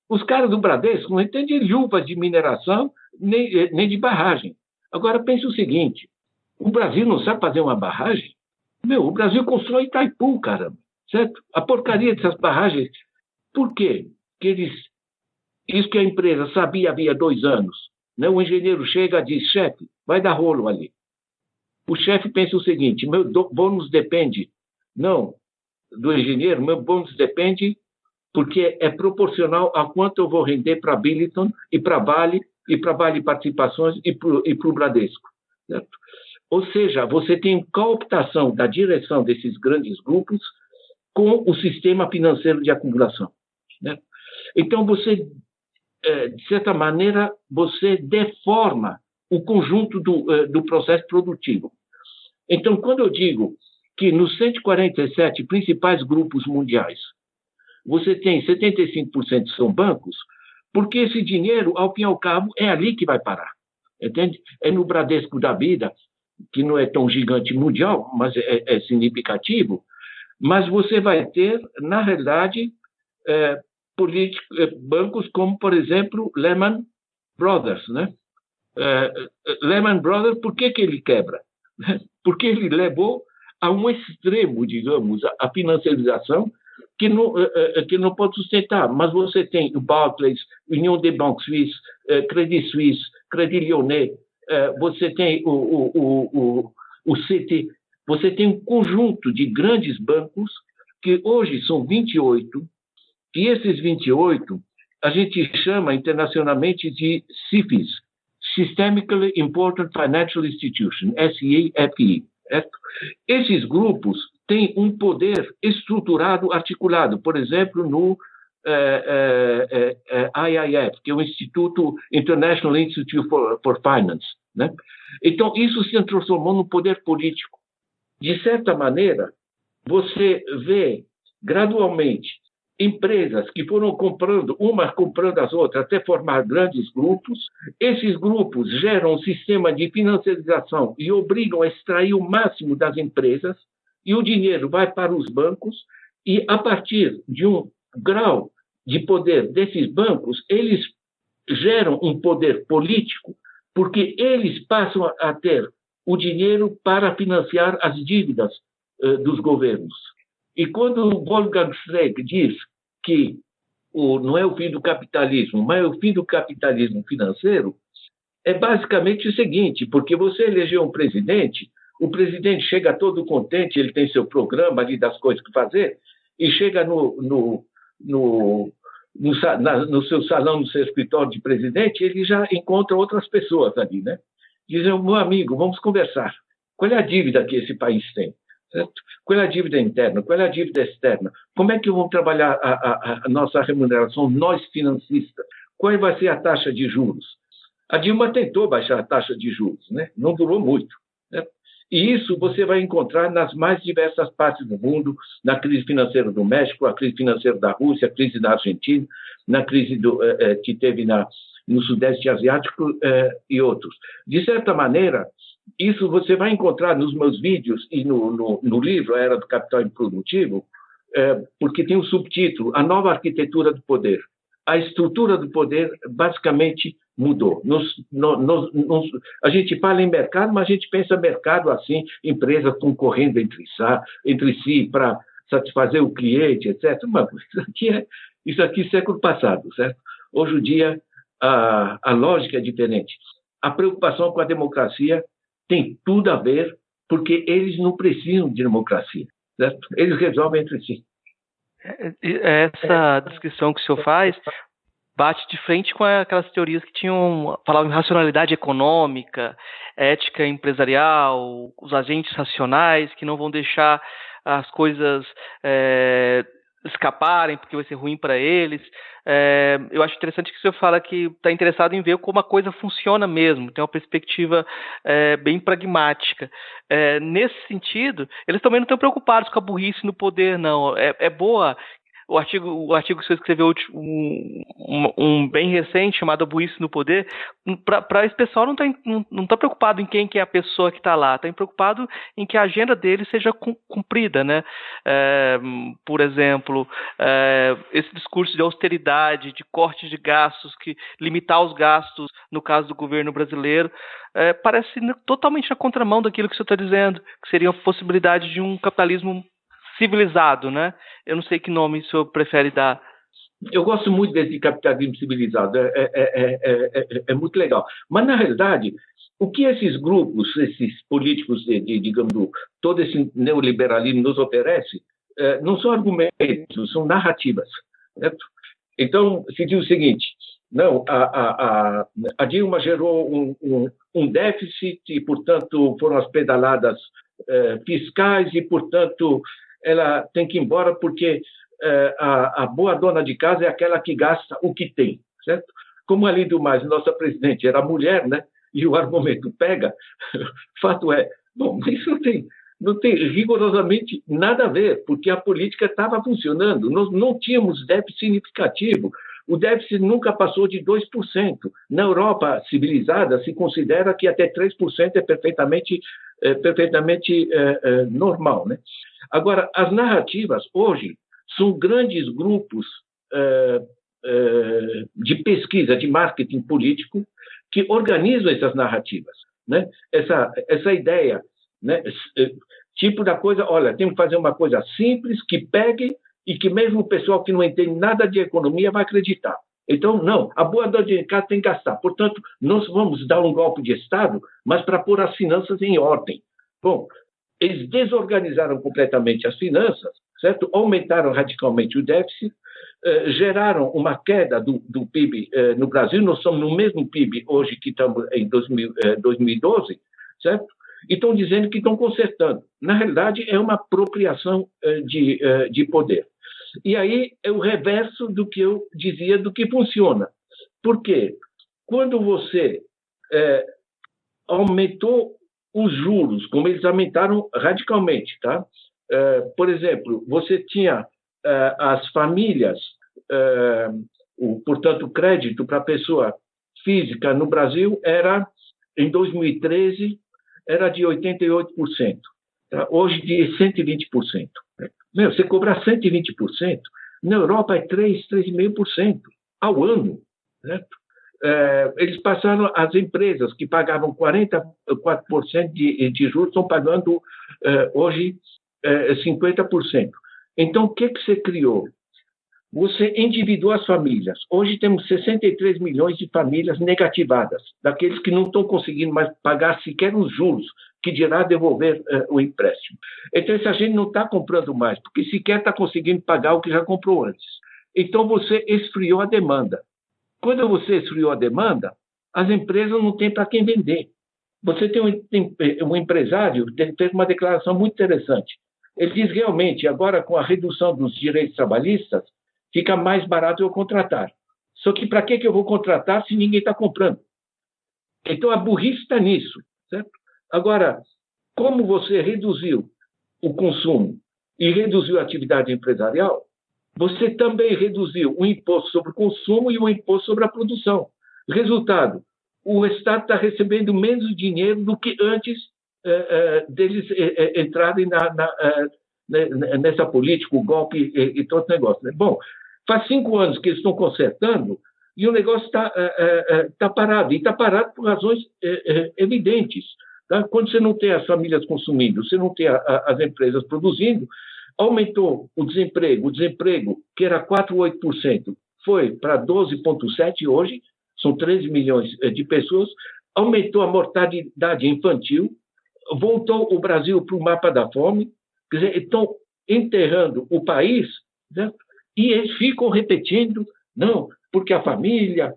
Os caras do Bradesco não entendem luvas de mineração nem de barragem. Agora pense o seguinte, o Brasil não sabe fazer uma barragem? O Brasil constrói Itaipu, caramba, certo? A porcaria dessas barragens. Por quê? Isso que a empresa sabia havia 2 anos. Né? O engenheiro chega e diz, chefe, vai dar rolo ali. O chefe pensa o seguinte, meu bônus depende, não do engenheiro, meu bônus depende porque é proporcional a quanto eu vou render para a Billiton e para a Vale Participações e para o Bradesco. Certo? Ou seja, você tem cooptação da direção desses grandes grupos com o sistema financeiro de acumulação. Né? Então, você, de certa maneira, você deforma o conjunto do processo produtivo. Então, quando eu digo que nos 147 principais grupos mundiais, você tem 75% são bancos, porque esse dinheiro, ao fim e ao cabo, é ali que vai parar. Entende? É no Bradesco da vida, que não é tão gigante mundial, mas é significativo, mas você vai ter, na realidade, bancos como, por exemplo, Lehman Brothers. Né? Lehman Brothers, por que ele quebra? Porque ele levou a um extremo, digamos, a financiarização que não pode sustentar. Mas você tem o Barclays, Union des Banques Suisses, Credit Suisse, Credit Lyonnais, você tem o Citi, você tem um conjunto de grandes bancos que hoje são 28, e esses 28 a gente chama internacionalmente de SIFIs, Systemically Important Financial Institution, SIFI. Esses grupos têm um poder estruturado, articulado, por exemplo, no IIF, que é o Instituto International Institute for Finance. Né? Então, isso se transformou num poder político. De certa maneira, você vê gradualmente empresas que foram comprando, umas comprando as outras, até formar grandes grupos. Esses grupos geram um sistema de financiarização e obrigam a extrair o máximo das empresas, e o dinheiro vai para os bancos, e a partir de um grau de poder desses bancos, eles geram um poder político, porque eles passam a ter o dinheiro para financiar as dívidas dos governos. E quando Wolfgang Streeck diz que não é o fim do capitalismo, mas é o fim do capitalismo financeiro, é basicamente o seguinte, porque você elegeu um presidente, o presidente chega todo contente, ele tem seu programa ali das coisas que fazer, e chega no seu salão, no seu escritório de presidente, ele já encontra outras pessoas ali, né? Dizem, meu amigo, vamos conversar. Qual é a dívida que esse país tem? Certo? Qual é a dívida interna? Qual é a dívida externa? Como é que vamos trabalhar a nossa remuneração, nós financistas? Qual vai ser a taxa de juros? A Dilma tentou baixar a taxa de juros, né? Não durou muito. Né? E isso você vai encontrar nas mais diversas partes do mundo, na crise financeira do México, a crise financeira da Rússia, a crise da Argentina, na crise que teve no Sudeste Asiático e outros. De certa maneira, isso você vai encontrar nos meus vídeos e no livro A Era do Capital Improdutivo, porque tem um subtítulo, A Nova Arquitetura do Poder. a estrutura do poder basicamente mudou. A gente fala em mercado, mas a gente pensa mercado assim, empresas concorrendo entre si para satisfazer o cliente, etc. Mas isso aqui é século passado, certo? Hoje em dia, a lógica é diferente. A preocupação com a democracia tem tudo a ver, porque eles não precisam de democracia, certo? Eles resolvem entre si. Essa descrição que o senhor faz bate de frente com aquelas teorias que falavam em racionalidade econômica, ética empresarial, os agentes racionais que não vão deixar as coisas escaparem porque vai ser ruim para eles. Eu acho interessante que o senhor fala que está interessado em ver como a coisa funciona mesmo, tem uma perspectiva bem pragmática. Nesse sentido, eles também não estão preocupados com a burrice no poder, não. É boa. O artigo que o senhor escreveu um bem recente, chamado A Burrice no Poder, para esse pessoal não está preocupado em quem que é a pessoa que está lá, está preocupado em que a agenda dele seja cumprida, né? Por exemplo, esse discurso de austeridade, de corte de gastos, limitar os gastos, no caso do governo brasileiro, parece totalmente na contramão daquilo que o senhor está dizendo, que seria a possibilidade de um capitalismo civilizado, né? Eu não sei que nome o senhor prefere dar. Eu gosto muito desse capitalismo civilizado, é muito legal. Mas, na realidade, o que esses grupos, esses políticos, digamos, todo esse neoliberalismo nos oferece, não são argumentos, são narrativas, certo? Então, se diz o seguinte, não, a Dilma gerou um déficit e, portanto, foram as pedaladas fiscais e, portanto, ela tem que ir embora porque a boa dona de casa é aquela que gasta o que tem, certo? Como, além do mais, nossa presidente era mulher, né? E o argumento pega, fato é, bom, isso não tem rigorosamente nada a ver, porque a política estava funcionando, nós não tínhamos déficit significativo, o déficit nunca passou de 2%. Na Europa civilizada, se considera que até 3% é perfeitamente normal, né? Agora, as narrativas, hoje, são grandes grupos de pesquisa, de marketing político, que organizam essas narrativas, né? Essa ideia, né? Tipo da coisa, olha, tem que fazer uma coisa simples, que pegue e que mesmo o pessoal que não entende nada de economia vai acreditar. Então, não, a boa dona de casa tem que gastar. Portanto, nós vamos dar um golpe de Estado, mas para pôr as finanças em ordem. Bom, eles desorganizaram completamente as finanças, certo? Aumentaram radicalmente o déficit, geraram uma queda do PIB no Brasil. Nós estamos no mesmo PIB hoje que estamos em 2012, certo? E estão dizendo que estão consertando. Na realidade, é uma apropriação de poder. E aí é o reverso do que eu dizia do que funciona. Por quê? Quando você aumentou os juros, como eles aumentaram radicalmente, tá? Por exemplo, você tinha as famílias, portanto, o crédito para a pessoa física no Brasil em 2013, era de 88%, tá? Hoje de 120%. Você cobrar 120%, na Europa é 3,5% ao ano, certo? Eles passaram, as empresas que pagavam 44% de juros estão pagando hoje 50%. Então, o que você criou? Você endividou as famílias. Hoje temos 63 milhões de famílias negativadas, daqueles que não estão conseguindo mais pagar sequer os juros, que dirá devolver o empréstimo. Então, essa gente não está comprando mais, porque sequer está conseguindo pagar o que já comprou antes. Então, você esfriou a demanda. Quando você esfriou a demanda, as empresas não têm para quem vender. Você tem um empresário que fez uma declaração muito interessante. Ele diz realmente, agora com a redução dos direitos trabalhistas, fica mais barato eu contratar. Só que para que eu vou contratar se ninguém está comprando? Então a burrice está nisso, certo? Agora, como você reduziu o consumo e reduziu a atividade empresarial, você também reduziu o imposto sobre o consumo e o imposto sobre a produção. Resultado, o Estado está recebendo menos dinheiro do que antes deles entrarem nessa política, o golpe e todo o negócio. Né? Bom, Faz 5 anos que eles estão consertando e o negócio está parado. E está parado por razões evidentes. Tá? Quando você não tem as famílias consumindo, você não tem as empresas produzindo, aumentou o desemprego, que era 4,8%, foi para 12,7% hoje, são 13 milhões de pessoas, aumentou a mortalidade infantil, voltou o Brasil para o mapa da fome, quer dizer, estão enterrando o país, né? E eles ficam repetindo, não, porque a família,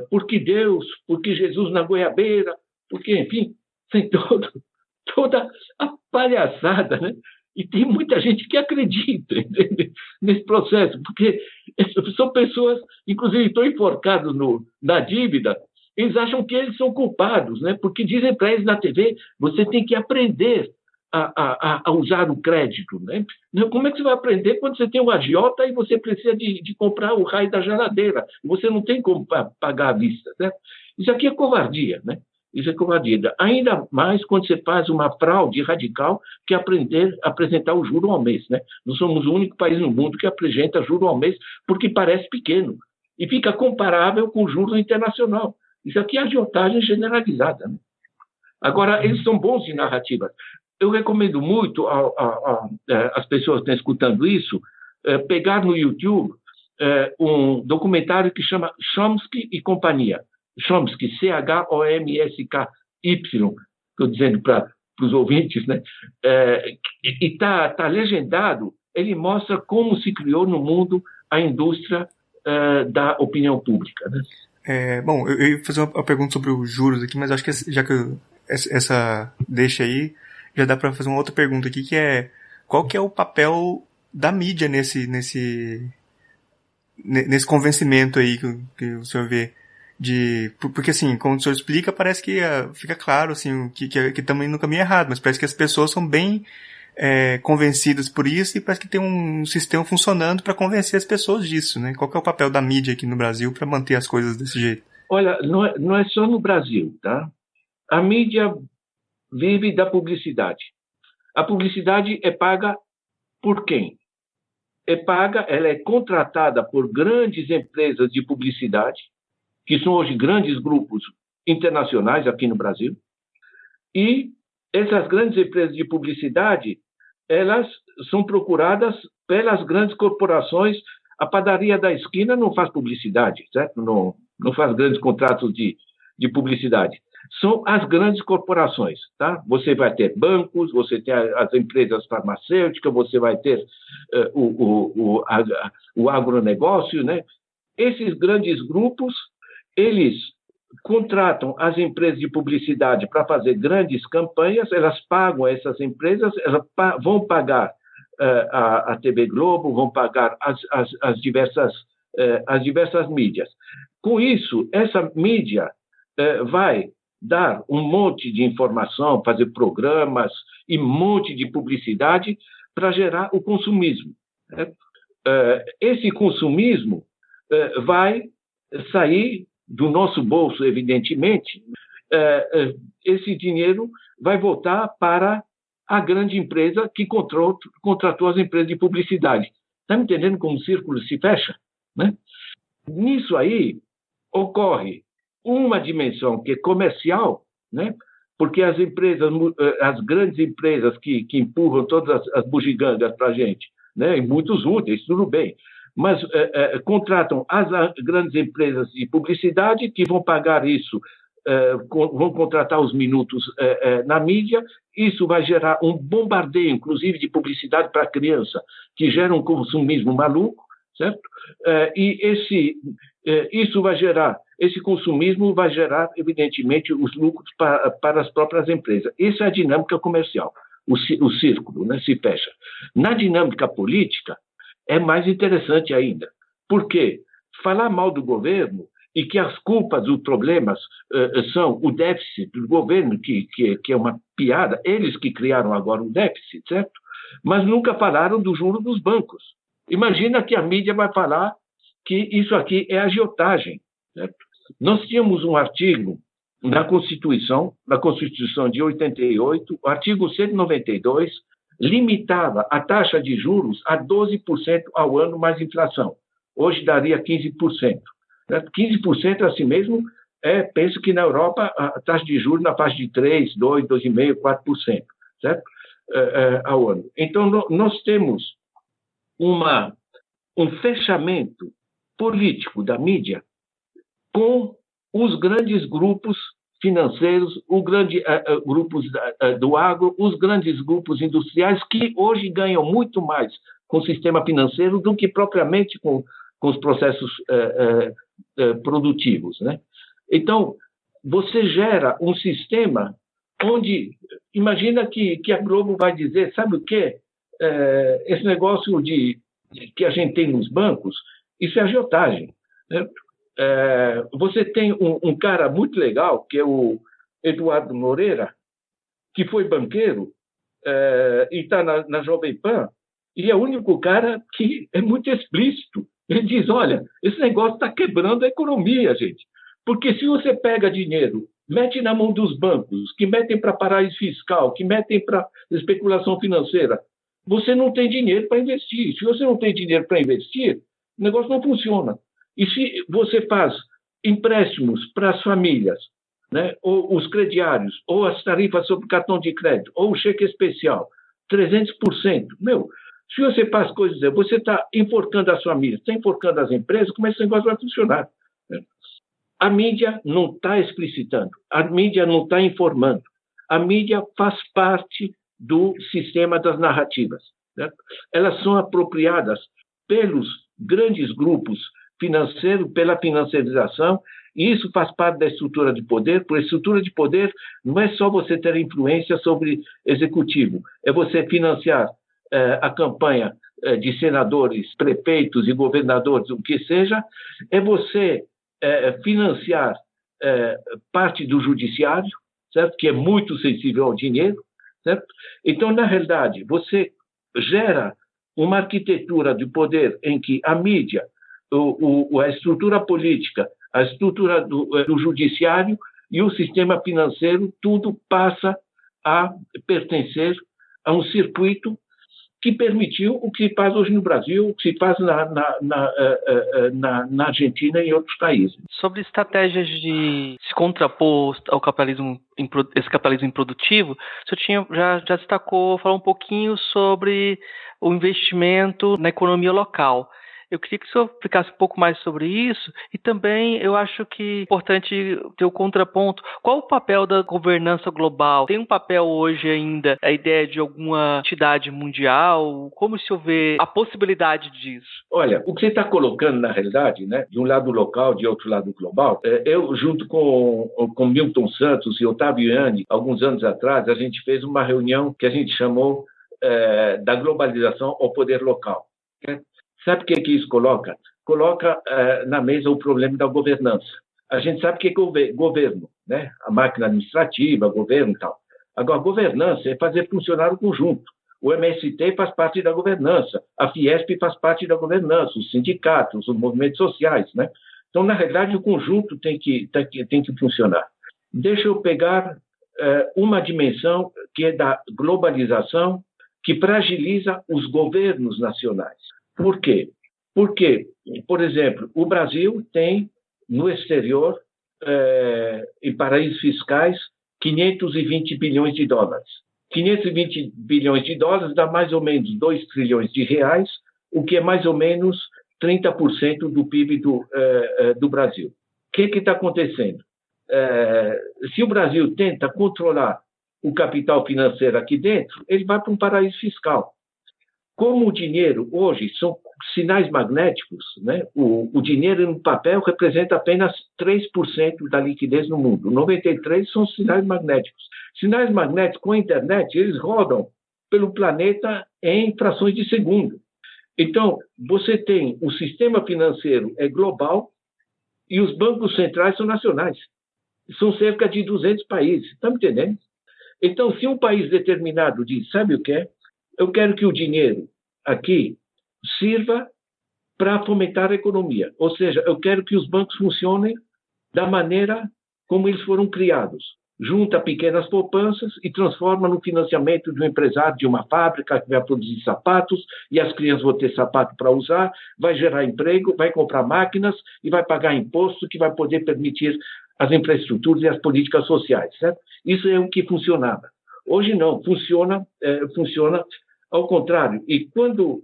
porque Deus, porque Jesus na goiabeira, porque, enfim, tem toda a palhaçada, né? E tem muita gente que acredita, entende? Nesse processo, porque são pessoas, inclusive, estão enforcados na dívida, eles acham que eles são culpados, né? Porque dizem para eles na TV, você tem que aprender a usar o crédito, né? Como é que você vai aprender quando você tem um agiota e você precisa de comprar o raio da geladeira? Você não tem como pagar à vista, né? Isso aqui é covardia, né? Isso é covardia. Ainda mais quando você faz uma fraude radical que é apresentar o juro ao mês, né? Nós somos o único país no mundo que apresenta juro ao mês porque parece pequeno e fica comparável com o juro internacional. Isso aqui é agiotagem generalizada, né? Agora, eles são bons de narrativas. Eu recomendo muito às pessoas que estão escutando isso pegar no YouTube um documentário que chama Chomsky e Companhia. Chomsky, Chomsky, estou dizendo para os ouvintes, né? E está legendado, ele mostra como se criou no mundo a indústria da opinião pública, né? Bom, eu ia fazer uma pergunta sobre os juros aqui, mas acho que já que essa deixa aí, já dá para fazer uma outra pergunta aqui, que é qual que é o papel da mídia nesse convencimento aí que o senhor vê? Porque assim, como o senhor explica, parece que fica claro assim, que estamos indo no caminho errado, mas parece que as pessoas são bem convencidas por isso e parece que tem um sistema funcionando para convencer as pessoas disso, né? Qual que é o papel da mídia aqui no Brasil para manter as coisas desse jeito? Olha, não é só no Brasil, tá? A mídia vive da publicidade. A publicidade é paga por quem? Ela é contratada por grandes empresas de publicidade, que são hoje grandes grupos internacionais aqui no Brasil, e essas grandes empresas de publicidade, elas são procuradas pelas grandes corporações. A padaria da esquina não faz publicidade, certo? Não faz grandes contratos de publicidade. São as grandes corporações, tá? Você vai ter bancos, você tem as empresas farmacêuticas, você vai ter o agronegócio, né? Esses grandes grupos, eles contratam as empresas de publicidade para fazer grandes campanhas, elas pagam essas empresas, elas vão pagar a TV Globo, vão pagar as diversas mídias. Com isso, essa mídia vai dar um monte de informação, fazer programas e um monte de publicidade para gerar o consumismo. Esse consumismo vai sair do nosso bolso, evidentemente. Esse dinheiro vai voltar para a grande empresa que contratou as empresas de publicidade. Está me entendendo como o círculo se fecha? Né? Nisso aí ocorre uma dimensão que é comercial, né? Porque as grandes empresas que empurram todas as bugigangas para a gente, né? E muitos úteis, tudo bem, mas contratam as grandes empresas de publicidade que vão pagar isso, vão contratar os minutos na mídia. Isso vai gerar um bombardeio, inclusive, de publicidade para a criança, que gera um consumismo maluco, certo? Isso vai gerar, esse consumismo vai gerar, evidentemente, os lucros para as próprias empresas. Essa é a dinâmica comercial. O círculo, né, se fecha. Na dinâmica política, é mais interessante ainda. Por quê? Falar mal do governo e que as culpas dos problemas são o déficit do governo, que é uma piada, eles que criaram agora o déficit, certo? Mas nunca falaram do juro dos bancos. Imagina que a mídia vai falar que isso aqui é agiotagem, certo? Nós tínhamos um artigo na Constituição de 88, o artigo 192, limitava a taxa de juros a 12% ao ano mais inflação. hoje daria 15%. Né? 15% assim mesmo, penso que na Europa a taxa de juros na faixa de 3%, 2%, 2,5%, 4%, certo? Ao ano. Então, nós temos um fechamento político da mídia com os grandes grupos financeiros, os grandes grupos do agro, os grandes grupos industriais, que hoje ganham muito mais com o sistema financeiro do que propriamente com os processos produtivos, né? Então, você gera um sistema onde, imagina que a Globo vai dizer, sabe o quê? Esse negócio que a gente tem nos bancos, isso é agiotagem, né? Você tem um cara muito legal, que é o Eduardo Moreira, que foi banqueiro e está na Jovem Pan, e é o único cara que é muito explícito. Ele diz, olha, esse negócio está quebrando a economia, gente. Porque se você pega dinheiro, mete na mão dos bancos, que metem para paraíso fiscal, que metem para especulação financeira, você não tem dinheiro para investir. Se você não tem dinheiro para investir, o negócio não funciona. E se você faz empréstimos para as famílias, né, ou os crediários, ou as tarifas sobre cartão de crédito, ou o cheque especial, 300%, se você faz coisas, você está enforcando as famílias, está enforcando as empresas, como esse negócio vai funcionar? A mídia não está explicitando, a mídia não está informando, a mídia faz parte do sistema das narrativas, né? Elas são apropriadas pelos grandes grupos financeiros, pela financiarização, e isso faz parte da estrutura de poder, porque a estrutura de poder não é só você ter influência sobre executivo, é você financiar a campanha de senadores, prefeitos e governadores, o que seja, é você financiar parte do judiciário, certo? Que é muito sensível ao dinheiro, certo? Então, na realidade, você gera uma arquitetura de poder em que a mídia, a estrutura política, a estrutura do judiciário e o sistema financeiro, tudo passa a pertencer a um circuito que permitiu o que se faz hoje no Brasil, o que se faz na Argentina e em outros países. Sobre estratégias de se contrapor ao capitalismo, esse capitalismo improdutivo, o senhor já destacou, falou um pouquinho sobre o investimento na economia local. Eu queria que o senhor explicasse um pouco mais sobre isso e também eu acho que é importante ter o contraponto. Qual o papel da governança global? Tem um papel hoje ainda a ideia de alguma entidade mundial? Como o senhor vê a possibilidade disso? Olha, o que você está colocando na realidade, né, de um lado local, de outro lado global, eu junto com Milton Santos e Otávio Yanni, alguns anos atrás, a gente fez uma reunião que a gente chamou da globalização ao poder local. Okay? Sabe o que isso coloca? Coloca na mesa o problema da governança. A gente sabe o que é governo, né? A máquina administrativa, governo e tal. Agora, governança é fazer funcionar o conjunto. O MST faz parte da governança, a Fiesp faz parte da governança, os sindicatos, os movimentos sociais, né? Então, na realidade, o conjunto tem que funcionar. Deixa eu pegar uma dimensão que é da globalização, que fragiliza os governos nacionais. Por quê? Porque, por exemplo, o Brasil tem no exterior, em paraísos fiscais, 520 bilhões de dólares. 520 bilhões de dólares dá mais ou menos 2 trilhões de reais, o que é mais ou menos 30% do PIB do Brasil. O que está acontecendo? Se o Brasil tenta controlar o capital financeiro aqui dentro, ele vai para um paraíso fiscal. Como o dinheiro hoje são sinais magnéticos, né? O dinheiro no papel representa apenas 3% da liquidez no mundo. 93% são sinais magnéticos. Sinais magnéticos com a internet, eles rodam pelo planeta em frações de segundo. Então, você tem o sistema financeiro global e os bancos centrais são nacionais. São cerca de 200 países. Está me entendendo? Então, se um país determinado diz, sabe o que é? Eu quero que o dinheiro aqui sirva para fomentar a economia. Ou seja, eu quero que os bancos funcionem da maneira como eles foram criados. junta pequenas poupanças e transforma no financiamento de um empresário de uma fábrica que vai produzir sapatos e as crianças vão ter sapato para usar, vai gerar emprego, vai comprar máquinas e vai pagar imposto que vai poder permitir as infraestruturas e as políticas sociais, certo? Isso é o que funcionava. Hoje não, funciona ao contrário. E quando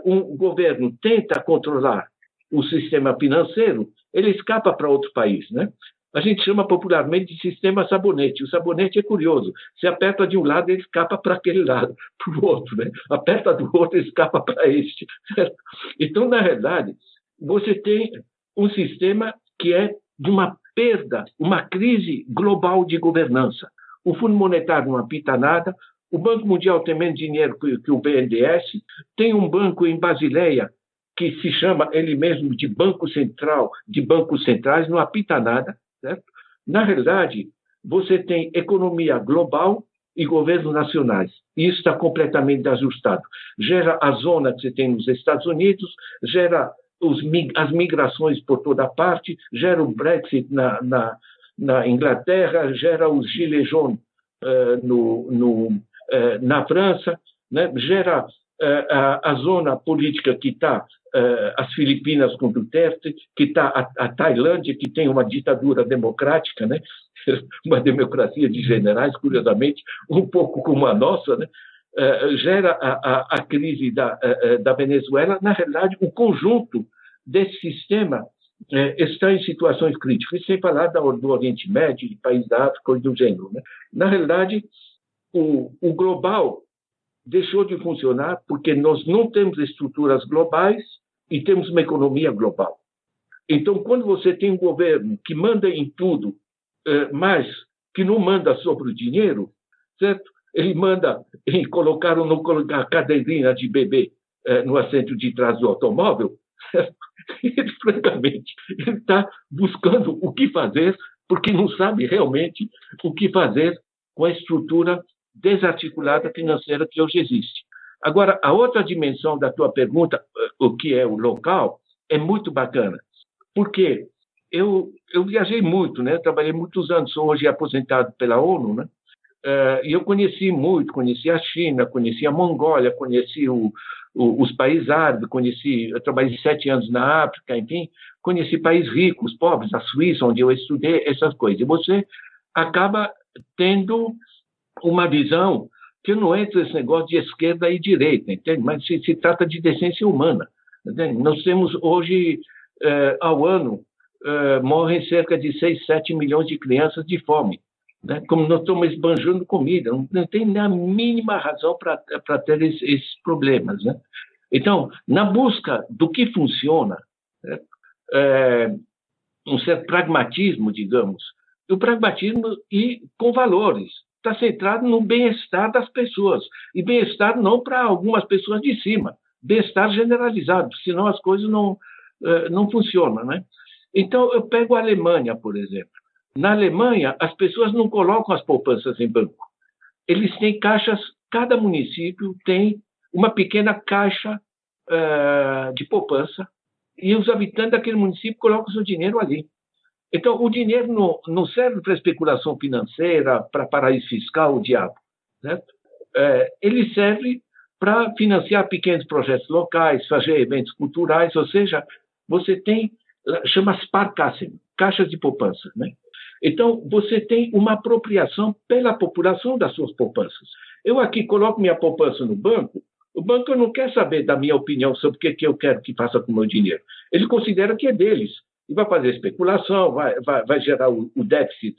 um governo tenta controlar o sistema financeiro, ele escapa para outro país, né? A gente chama popularmente de sistema sabonete. O sabonete é curioso. Se aperta de um lado, ele escapa para aquele lado, para o outro, né? Aperta do outro, ele escapa para este. Certo? Então, na realidade, você tem um sistema que é de uma perda, uma crise global de governança. O Fundo Monetário não apita nada, o Banco Mundial tem menos dinheiro que o BNDES, tem um banco em Basileia que se chama ele mesmo de Banco Central, de bancos centrais, não apita nada, certo? Na realidade, você tem economia global e governos nacionais. Isso está completamente desajustado. Gera a zona que você tem nos Estados Unidos, gera as migrações por toda parte, gera o Brexit na Inglaterra, gera os gilets jaunes na França, né? Gera a zona política que está as Filipinas com Duterte, que está a Tailândia, que tem uma ditadura democrática, né? Uma democracia de generais, curiosamente, um pouco como a nossa, né? Gera a crise da Venezuela. Na realidade, o conjunto desse sistema está em situações críticas, sem falar do Oriente Médio, de países da África e do gênero, né? Na realidade, o global deixou de funcionar porque nós não temos estruturas globais e temos uma economia global. Então, quando você tem um governo que manda em tudo, mas que não manda sobre o dinheiro, certo? Ele manda em colocar ou não colocar a cadeirinha de bebê no assento de trás do automóvel, certo? Ele, francamente, está buscando o que fazer porque não sabe realmente o que fazer com a estrutura desarticulada financeira que hoje existe. Agora, a outra dimensão da tua pergunta, o que é o local, é muito bacana, porque eu viajei muito, né? Trabalhei muitos anos, sou hoje aposentado pela ONU, né? E eu conheci a China, conheci a Mongólia, conheci os países árabes, eu trabalhei 7 anos na África, enfim, conheci países ricos, pobres, a Suíça, onde eu estudei, essas coisas. E você acaba tendo uma visão que não entra esse negócio de esquerda e direita, entende? Mas se trata de decência humana. Entende? Nós temos hoje, ao ano, morrem cerca de 6, 7 milhões de crianças de fome. Né? Como nós estamos esbanjando comida, não tem nem a mínima razão para ter esses problemas. Né? Então, na busca do que funciona, um certo pragmatismo, digamos, o pragmatismo e com valores, está centrado no bem-estar das pessoas, e bem-estar não para algumas pessoas de cima, bem-estar generalizado, senão as coisas não funcionam. Né? Então, eu pego a Alemanha, por exemplo. Na Alemanha, as pessoas não colocam as poupanças em banco. Eles têm caixas, cada município tem uma pequena caixa de poupança e os habitantes daquele município colocam o seu dinheiro ali. Então, o dinheiro não serve para especulação financeira, para paraíso fiscal, o diabo. Certo? Ele serve para financiar pequenos projetos locais, fazer eventos culturais, ou seja, você tem, chama Sparkassen, caixas de poupança, né? Então, você tem uma apropriação pela população das suas poupanças. Eu aqui coloco minha poupança no banco, o banco não quer saber da minha opinião sobre o que eu quero que faça com o meu dinheiro. Ele considera que é deles. E vai fazer especulação, vai gerar o déficit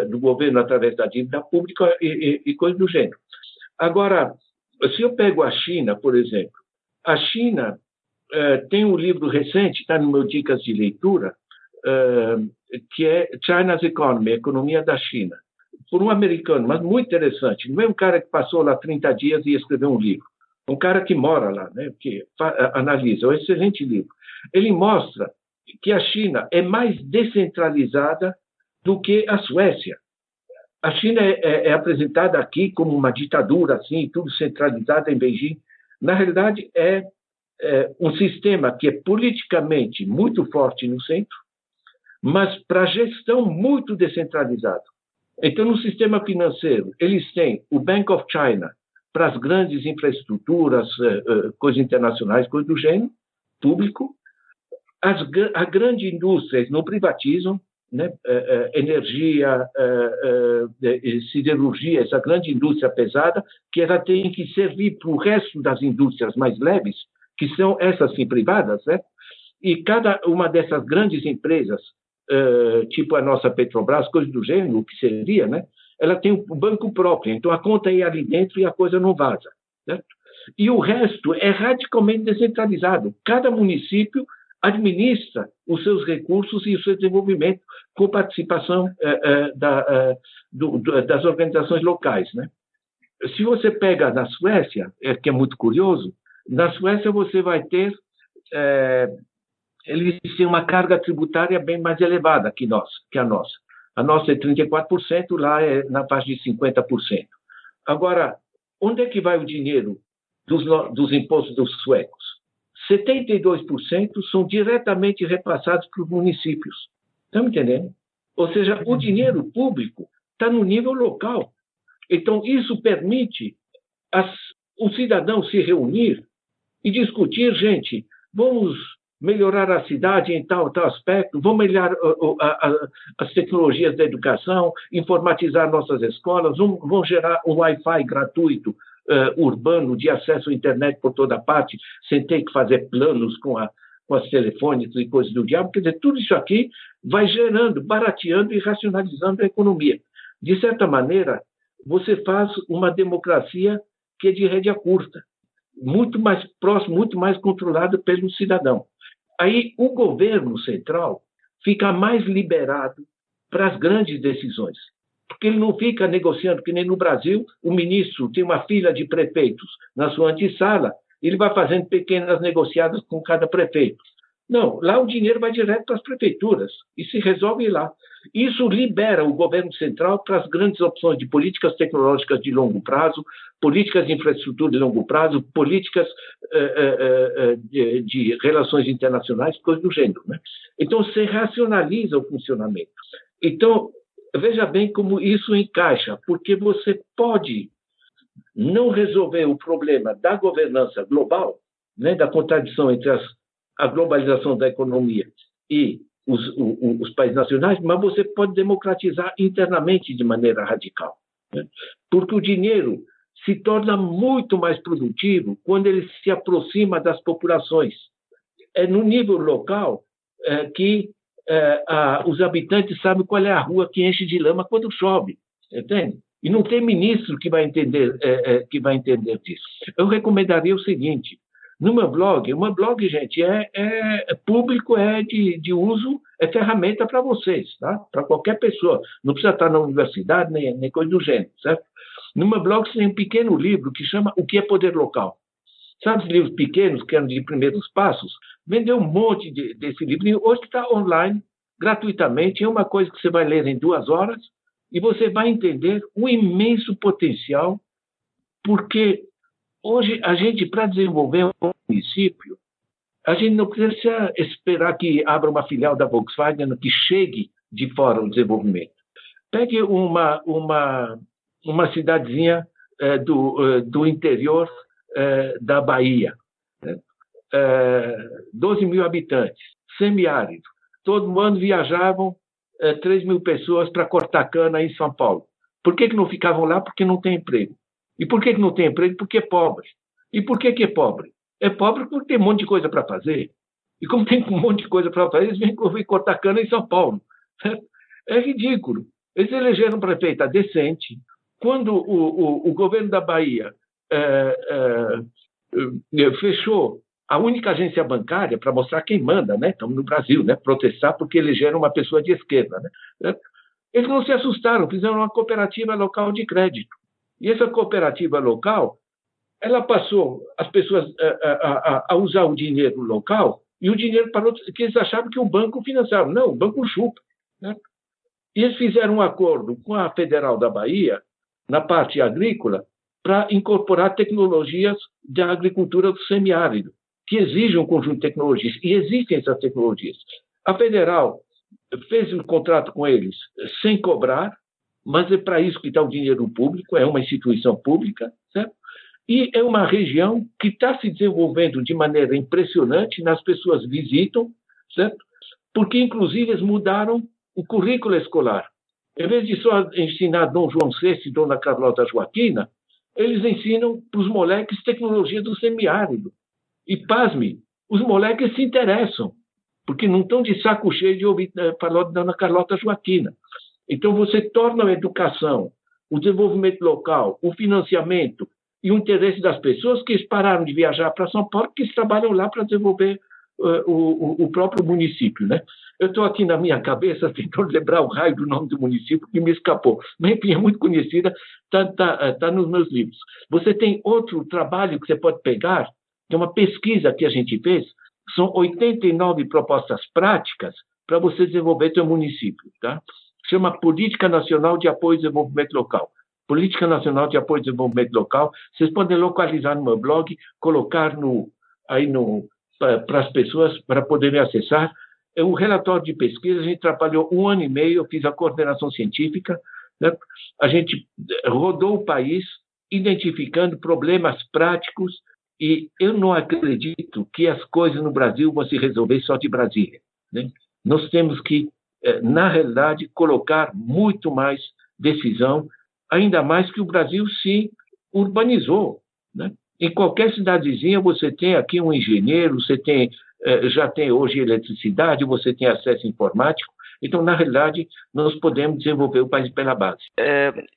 do governo através da dívida pública e coisas do gênero. Agora, se eu pego a China, por exemplo, a China tem um livro recente, está no meu Dicas de Leitura, que é China's Economy, a Economia da China, por um americano, mas muito interessante. Não é um cara que passou lá 30 dias e escreveu um livro. Um cara que mora lá, né, que analisa. É um excelente livro. Ele mostra que a China é mais descentralizada do que a Suécia. A China é apresentada aqui como uma ditadura, assim, tudo centralizado em Beijing. Na realidade, é um sistema que é politicamente muito forte no centro, mas para gestão muito descentralizado. Então, no sistema financeiro, eles têm o Bank of China para as grandes infraestruturas, coisas internacionais, coisas do gênero, público. A grande indústria, eles não privatizam, né? Energia, siderurgia, essa grande indústria pesada, que ela tem que servir para o resto das indústrias mais leves, que são essas sim privadas, né? E cada uma dessas grandes empresas, tipo a nossa Petrobras, coisa do gênero, o que seria, né? Ela tem um banco próprio, então a conta é ali dentro e a coisa não vaza, certo? E o resto é radicalmente descentralizado. Cada município administra os seus recursos e o seu desenvolvimento com participação das organizações locais, né? Se você pega na Suécia, que é muito curioso, na Suécia você vai ter eles têm uma carga tributária bem mais elevada que a nossa. A nossa é 34%, lá é na faixa de 50%. Agora, onde é que vai o dinheiro dos impostos dos suecos? 72% são diretamente repassados para os municípios. Estão entendendo? Ou seja, o dinheiro público está no nível local. Então, isso permite o cidadão se reunir e discutir, gente, vamos melhorar a cidade em tal aspecto, vamos melhorar as tecnologias da educação, informatizar nossas escolas, vamos gerar um Wi-Fi gratuito urbano de acesso à internet por toda parte, sem ter que fazer planos com as telefônicas e coisas do diabo. Quer dizer, tudo isso aqui vai gerando, barateando e racionalizando a economia. De certa maneira, você faz uma democracia que é de rédea curta, muito mais próximo, muito mais controlada pelo cidadão. Aí o governo central fica mais liberado para as grandes decisões, porque ele não fica negociando, que nem no Brasil, o ministro tem uma fila de prefeitos na sua antessala, ele vai fazendo pequenas negociadas com cada prefeito. Não, lá o dinheiro vai direto para as prefeituras e se resolve lá. Isso libera o governo central para as grandes opções de políticas tecnológicas de longo prazo, políticas de infraestrutura de longo prazo, políticas de relações internacionais, coisas do gênero, né? Então, se racionaliza o funcionamento. Então, veja bem como isso encaixa, porque você pode não resolver o problema da governança global, né, da contradição entre a globalização da economia e os países nacionais, mas você pode democratizar internamente de maneira radical, né? Porque o dinheiro se torna muito mais produtivo quando ele se aproxima das populações. É no nível local que os habitantes sabem qual é a rua que enche de lama quando chove, entende? E não tem ministro que vai entender disso. Eu recomendaria o seguinte: no meu blog, gente, é público, é de uso, é ferramenta para vocês, tá? Para qualquer pessoa. Não precisa estar na universidade, nem coisa do gênero, certo? No meu blog tem um pequeno livro que chama O que é Poder Local. Sabe os livros pequenos, que eram de primeiros passos? Vendeu um monte desse livro. E hoje está online, gratuitamente. É uma coisa que você vai ler em 2 horas e você vai entender o imenso potencial, porque hoje, a gente, para desenvolver um município, a gente não precisa esperar que abra uma filial da Volkswagen que chegue de fora o desenvolvimento. Pegue uma cidadezinha do interior da Bahia, né? 12 mil habitantes, semiárido. Todo ano viajavam 3 mil pessoas para cortar cana em São Paulo. Por que não ficavam lá? Porque não tem emprego. E por que não tem emprego? Porque é pobre. E por que é pobre? É pobre porque tem um monte de coisa para fazer. E como tem um monte de coisa para fazer, eles vêm cortar cana em São Paulo. É ridículo. Eles elegeram um prefeito decente. Quando o governo da Bahia fechou a única agência bancária para mostrar quem manda, né? Estamos no Brasil, né? Protestar porque elegeram uma pessoa de esquerda, né? Eles não se assustaram, fizeram uma cooperativa local de crédito. E essa cooperativa local, ela passou as pessoas a usar o dinheiro local e o dinheiro parou, que eles achavam que o banco financiava. Não, o banco chupa, né? E eles fizeram um acordo com a Federal da Bahia, na parte agrícola, para incorporar tecnologias da agricultura do semiárido, que exigem um conjunto de tecnologias. E existem essas tecnologias. A Federal fez um contrato com eles sem cobrar, mas é para isso que está o dinheiro público, é uma instituição pública, certo? E é uma região que está se desenvolvendo de maneira impressionante, as pessoas visitam, certo? Porque, inclusive, eles mudaram o currículo escolar. Em vez de só ensinar Dom João VI e Dona Carlota Joaquina, eles ensinam para os moleques tecnologia do semiárido. E, pasme, os moleques se interessam, porque não estão de saco cheio de ouvir falar de Dona Carlota Joaquina. Então, você torna a educação, o desenvolvimento local, o financiamento e o interesse das pessoas que eles pararam de viajar para São Paulo, que eles trabalham lá para desenvolver o próprio município, né? Eu estou aqui na minha cabeça tentando lembrar o raio do nome do município que me escapou. Mas, enfim, é muito conhecida, está nos meus livros. Você tem outro trabalho que você pode pegar, que é uma pesquisa que a gente fez, são 89 propostas práticas para você desenvolver seu município, tá? Chama Política Nacional de Apoio ao Desenvolvimento Local. Política Nacional de Apoio ao Desenvolvimento Local. Vocês podem localizar no meu blog, colocar para as pessoas para poderem acessar. É um relatório de pesquisa, a gente trabalhou 1 ano e meio, eu fiz a coordenação científica, né? A gente rodou o país identificando problemas práticos e eu não acredito que as coisas no Brasil vão se resolver só de Brasília, né? Nós temos que, na realidade, colocar muito mais decisão, ainda mais que o Brasil se urbanizou, né? Em qualquer cidadezinha você tem aqui um engenheiro, você tem, já tem hoje eletricidade, você tem acesso informático. Então, na realidade, nós podemos desenvolver o país pela base.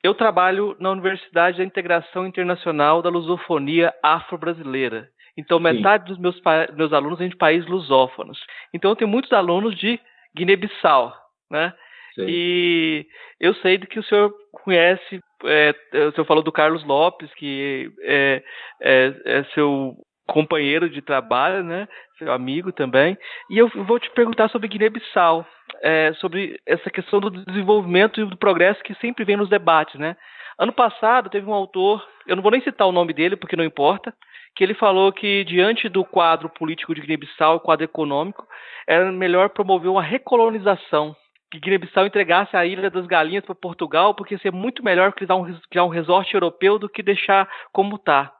Eu trabalho na Universidade da Integração Internacional da Lusofonia Afro-Brasileira. Então, metade dos meus alunos vêm de países lusófonos. Então, eu tenho muitos alunos de Guiné-Bissau, né? Sim. E eu sei que o senhor conhece, o senhor falou do Carlos Lopes, que é seu companheiro de trabalho, né? Seu amigo também. E eu vou te perguntar sobre Guiné-Bissau, sobre essa questão do desenvolvimento e do progresso que sempre vem nos debates, né? Ano passado teve um autor, eu não vou nem citar o nome dele porque não importa, que ele falou que diante do quadro político de Guiné-Bissau, o quadro econômico, era melhor promover uma recolonização, que Guiné-Bissau entregasse a Ilha das Galinhas para Portugal, porque ia ser muito melhor criar um resort europeu do que deixar como está.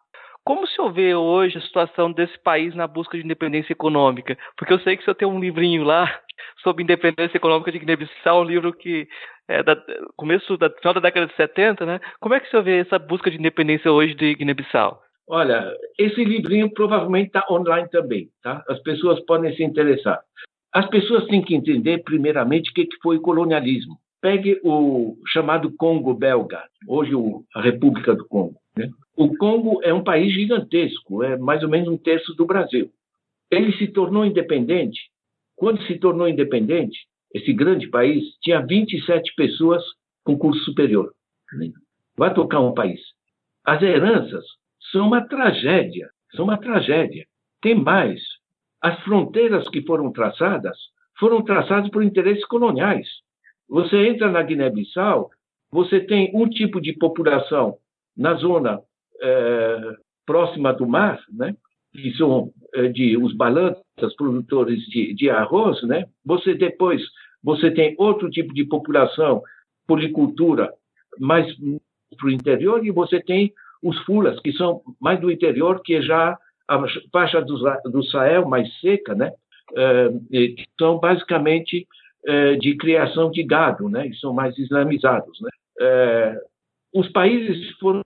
Como o senhor vê hoje a situação desse país na busca de independência econômica? Porque eu sei que o senhor tem um livrinho lá sobre independência econômica de Guiné-Bissau, um livro que é final da década de 70, né? Como é que o senhor vê essa busca de independência hoje de Guiné-Bissau? Olha, esse livrinho provavelmente está online também, tá? As pessoas podem se interessar. As pessoas têm que entender, primeiramente, o que foi colonialismo. Pegue o chamado Congo belga, hoje a República do Congo, né? O Congo é um país gigantesco, é mais ou menos 1/3 do Brasil. Ele se tornou independente. Quando se tornou independente, esse grande país tinha 27 pessoas com curso superior. Vai tocar um país. As heranças são uma tragédia, Tem mais. As fronteiras que foram traçadas por interesses coloniais. Você entra na Guiné-Bissau, você tem um tipo de população na zona próxima do mar, né? Que são os balanças, produtores de arroz, né? Você tem outro tipo de população, policultura, mais para o interior, e você tem os fulas, que são mais do interior, que é já a faixa do Sahel mais seca, né? Que são basicamente de criação de gado, né? E são mais islamizados, né? Os países foram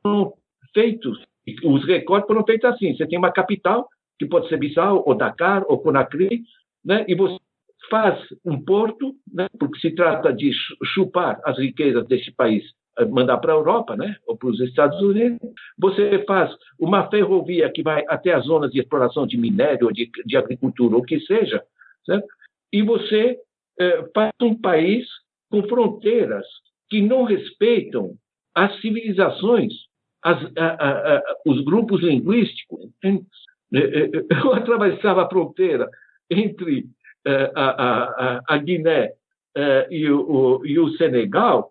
feitos, os recortes foram feitos assim: você tem uma capital, que pode ser Bissau, ou Dakar, ou Conakry, né? E você faz um porto, né? Porque se trata de chupar as riquezas desse país, mandar para a Europa, né? Ou para os Estados Unidos. Você faz uma ferrovia que vai até as zonas de exploração de minério, ou de agricultura, ou o que seja, certo? E você faz um país com fronteiras que não respeitam as civilizações, os grupos linguísticos. Eu atravessava a fronteira entre a Guiné e o Senegal,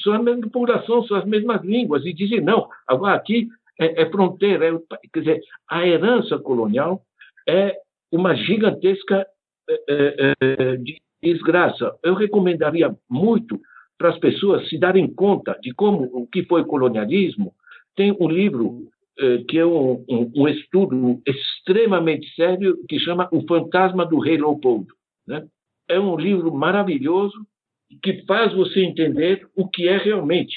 são a mesma população, são as mesmas línguas, e dizem, não, agora aqui é fronteira. Quer dizer, a herança colonial é uma gigantesca desgraça. Eu recomendaria muito para as pessoas se darem conta de como o que foi colonialismo, tem um livro que é um estudo extremamente sério que chama O Fantasma do Rei Leopoldo, né? É um livro maravilhoso que faz você entender o que é realmente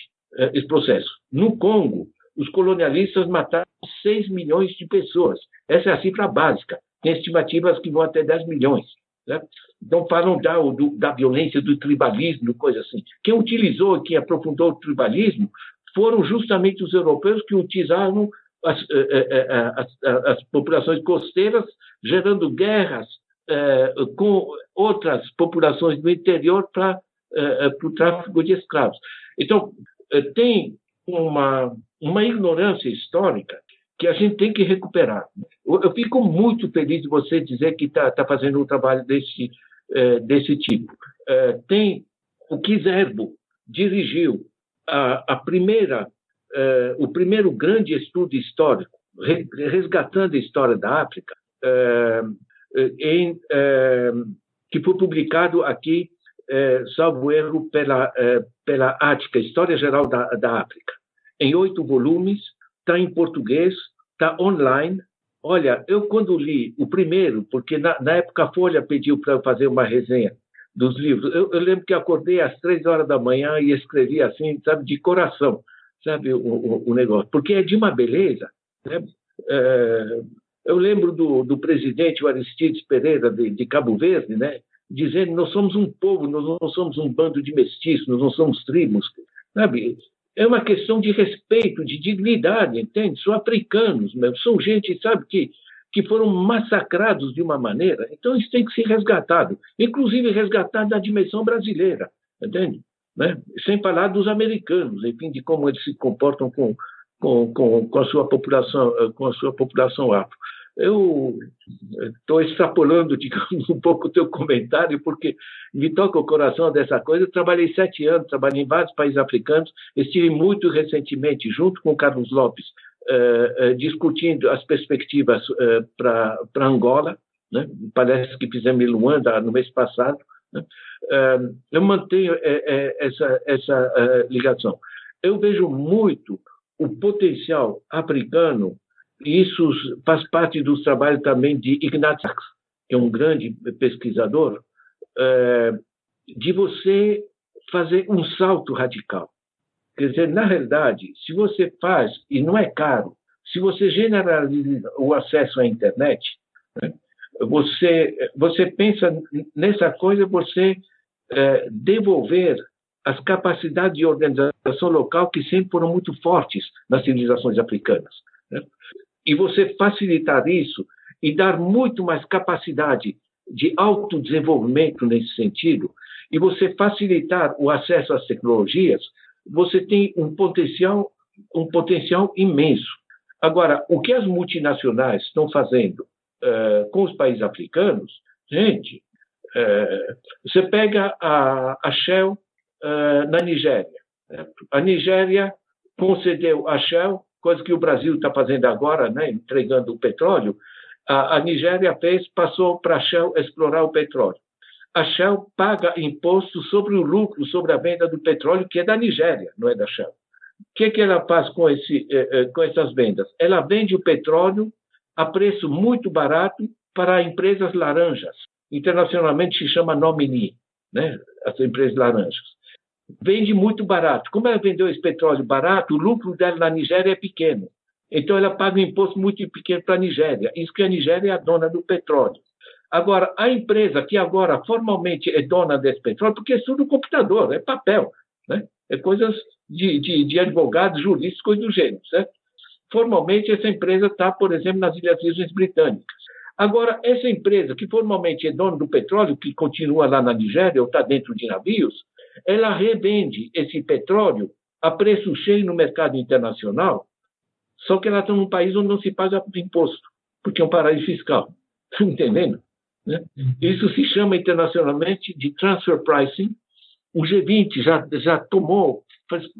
esse processo. No Congo, os colonialistas mataram 6 milhões de pessoas. Essa é a cifra básica. Tem estimativas que vão até 10 milhões. Né? Então, falam da violência, do tribalismo, coisa assim. Quem utilizou e quem aprofundou o tribalismo foram justamente os europeus que utilizaram as populações costeiras, gerando guerras com outras populações do interior para o tráfico de escravos. Então, tem uma ignorância histórica que a gente tem que recuperar. Eu fico muito feliz de você dizer que está fazendo um trabalho desse tipo. Tem o Kizerbo dirigiu o primeiro grande estudo histórico, resgatando a história da África, que foi publicado aqui, salvo erro, pela Ática, História Geral da África, em 8 volumes, está em português, está online. Olha, eu quando li o primeiro, porque na época a Folha pediu para eu fazer uma resenha dos livros, eu lembro que acordei às 3 horas da manhã e escrevi assim, sabe, de coração, sabe, o negócio, porque é de uma beleza, né? Eu lembro do presidente Aristides Pereira de Cabo Verde, né, dizendo: nós somos um povo, nós não somos um bando de mestiços, nós não somos tribos, sabe? É uma questão de respeito, de dignidade, entende? São africanos, são gente, sabe, que foram massacrados de uma maneira. Então, isso tem que ser resgatado, inclusive resgatado na dimensão brasileira, entende? Né? Sem falar dos americanos, enfim, de como eles se comportam com a sua população afro. Eu estou extrapolando, digamos, um pouco o teu comentário, porque me toca o coração dessa coisa. Eu trabalhei 7 anos, trabalhei em vários países africanos, estive muito recentemente, junto com o Carlos Lopes, discutindo as perspectivas para Angola, né? Parece que fizemos em Luanda no mês passado, né? Eu mantenho essa ligação. Eu vejo muito o potencial africano, e isso faz parte dos trabalhos também de Ignaz Sachs, que é um grande pesquisador, de você fazer um salto radical. Quer dizer, na realidade, se você faz, e não é caro, se você generaliza o acesso à internet, né, você pensa nessa coisa, você devolver as capacidades de organização local que sempre foram muito fortes nas civilizações africanas, né? E você facilitar isso e dar muito mais capacidade de autodesenvolvimento nesse sentido, e você facilitar o acesso às tecnologias, você tem um potencial imenso. Agora, o que as multinacionais estão fazendo com os países africanos, gente, você pega a Shell na Nigéria. A Nigéria concedeu a Shell, coisa que o Brasil está fazendo agora, né, entregando o petróleo. A Nigéria passou para a Shell explorar o petróleo. A Shell paga imposto sobre o lucro, sobre a venda do petróleo, que é da Nigéria, não é da Shell. O que ela faz com essas vendas? Ela vende o petróleo a preço muito barato para empresas laranjas. Internacionalmente se chama nominee, né, as empresas laranjas. Vende muito barato. Como ela vendeu esse petróleo barato, o lucro dela na Nigéria é pequeno. Então, ela paga um imposto muito pequeno para a Nigéria. Isso que a Nigéria é a dona do petróleo. Agora, a empresa que agora formalmente é dona desse petróleo, porque é tudo computador, é papel, né? É coisas de advogados, juristas, coisas do gênero, certo? Formalmente, essa empresa está, por exemplo, nas Ilhas Virgens Britânicas. Agora, essa empresa que formalmente é dona do petróleo, que continua lá na Nigéria ou está dentro de navios, ela revende esse petróleo a preço cheio no mercado internacional, só que ela está num país onde não se paga imposto, porque é um paraíso fiscal. Está entendendo? Né? Isso se chama internacionalmente de transfer pricing. O G20 já tomou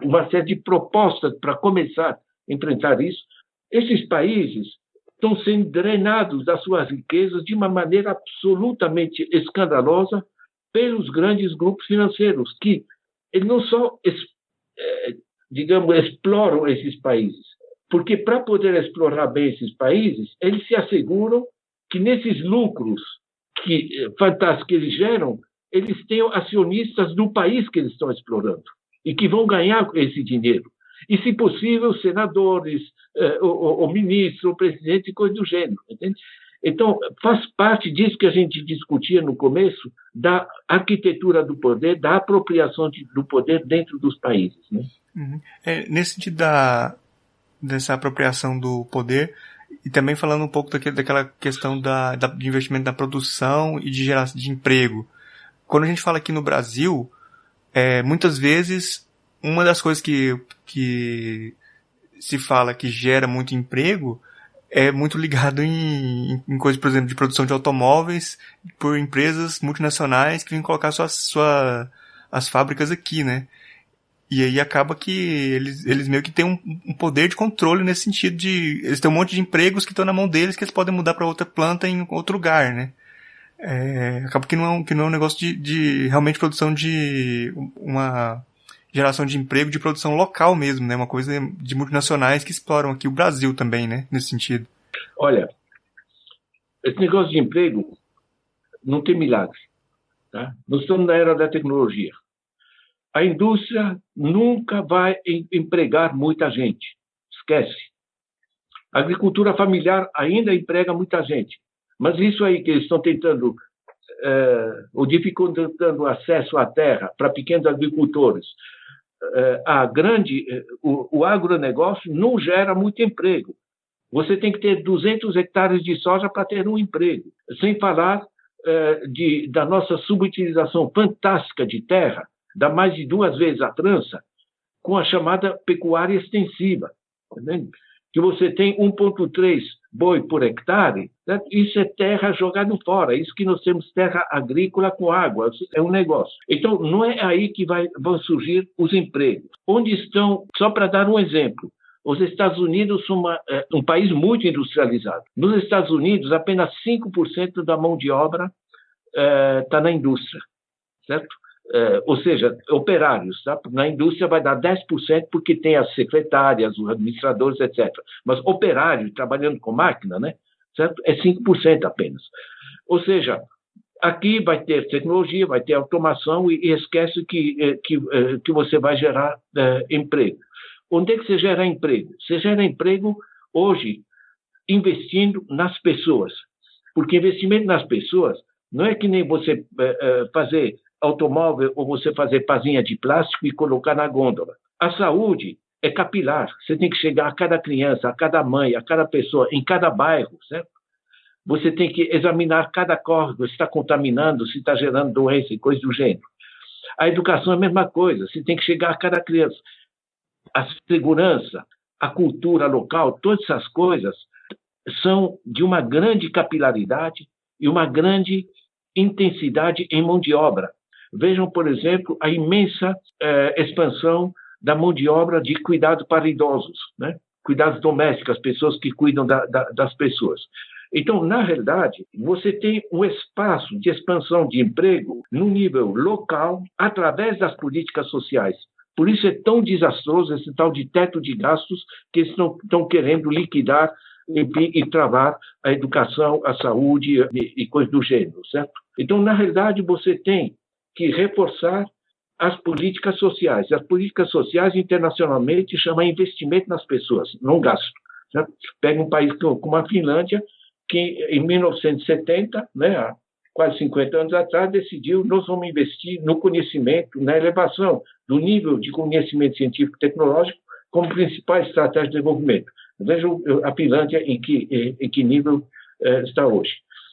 uma série de propostas para começar a enfrentar isso. Esses países estão sendo drenados das suas riquezas de uma maneira absolutamente escandalosa pelos grandes grupos financeiros que eles não só, digamos, exploram esses países, porque para poder explorar bem esses países, eles se asseguram que nesses lucros fantásticos que eles geram, eles tenham acionistas do país que eles estão explorando e que vão ganhar esse dinheiro. E, se possível, senadores, o ministro, o presidente, coisa do gênero. Entende? Então, faz parte disso que a gente discutia no começo, da arquitetura do poder, da apropriação do poder dentro dos países. Né? Uhum. Nesse sentido dessa apropriação do poder, e também falando um pouco daquela questão de investimento na produção e de geração de emprego. Quando a gente fala aqui no Brasil, muitas vezes, uma das coisas que se fala que gera muito emprego é muito ligado em coisas, por exemplo, de produção de automóveis por empresas multinacionais que vêm colocar as fábricas aqui, né? E aí acaba que eles meio que têm um poder de controle nesse sentido de... Eles têm um monte de empregos que estão na mão deles que eles podem mudar para outra planta em outro lugar, né? Acaba que não é um negócio de realmente produção de uma geração de emprego de produção local mesmo, né? Uma coisa de multinacionais que exploram aqui o Brasil também, né? Nesse sentido. Olha, esse negócio de emprego não tem milagre, tá? Nós estamos na era da tecnologia. A indústria nunca vai empregar muita gente. Esquece. A agricultura familiar ainda emprega muita gente. Mas isso aí que eles estão tentando, ou dificultando o acesso à terra para pequenos agricultores, o agronegócio não gera muito emprego. Você tem que ter 200 hectares de soja para ter um emprego. Sem falar da nossa subutilização fantástica de terra, dá mais de 2 vezes a trança, com a chamada pecuária extensiva. Entendeu? Que você tem 1,3 boi por hectare, né? Isso é terra jogada fora, isso que nós temos terra agrícola com água, é um negócio. Então, não é aí que vão surgir os empregos. Onde estão, só para dar um exemplo, os Estados Unidos são um país muito industrializado. Nos Estados Unidos, apenas 5% da mão de obra está na indústria, certo? Ou seja, operários, tá? Na indústria vai dar 10% porque tem as secretárias, os administradores, etc. Mas operário, trabalhando com máquina, né? Certo? É 5% apenas. Ou seja, aqui vai ter tecnologia, vai ter automação e esquece que você vai gerar emprego. Onde é que você gera emprego? Você gera emprego hoje investindo nas pessoas. Porque investimento nas pessoas não é que nem você fazer automóvel ou você fazer pazinha de plástico e colocar na gôndola. A saúde é capilar. Você tem que chegar a cada criança, a cada mãe, a cada pessoa, em cada bairro, certo? Você tem que examinar cada córrego, se está contaminando, se está gerando doença e coisa do gênero. A educação é a mesma coisa. Você tem que chegar a cada criança. A segurança, a cultura local, todas essas coisas são de uma grande capilaridade e uma grande intensidade em mão de obra. Vejam, por exemplo, a imensa expansão da mão de obra de cuidado para idosos, né? Cuidados domésticos, as pessoas que cuidam das pessoas. Então, na realidade, você tem um espaço de expansão de emprego no nível local através das políticas sociais. Por isso é tão desastroso esse tal de teto de gastos que eles estão querendo liquidar e travar a educação, a saúde e coisas do gênero, certo? Então, na realidade, você tem que reforçar as políticas sociais. As políticas sociais, internacionalmente, chamam investimento nas pessoas, não gasto. Certo? Pega um país como a Finlândia, que em 1970, né, há quase 50 anos atrás, decidiu nós vamos investir no conhecimento, na elevação do nível de conhecimento científico e tecnológico como principal estratégia de desenvolvimento. Vejam a Finlândia em que nível está hoje.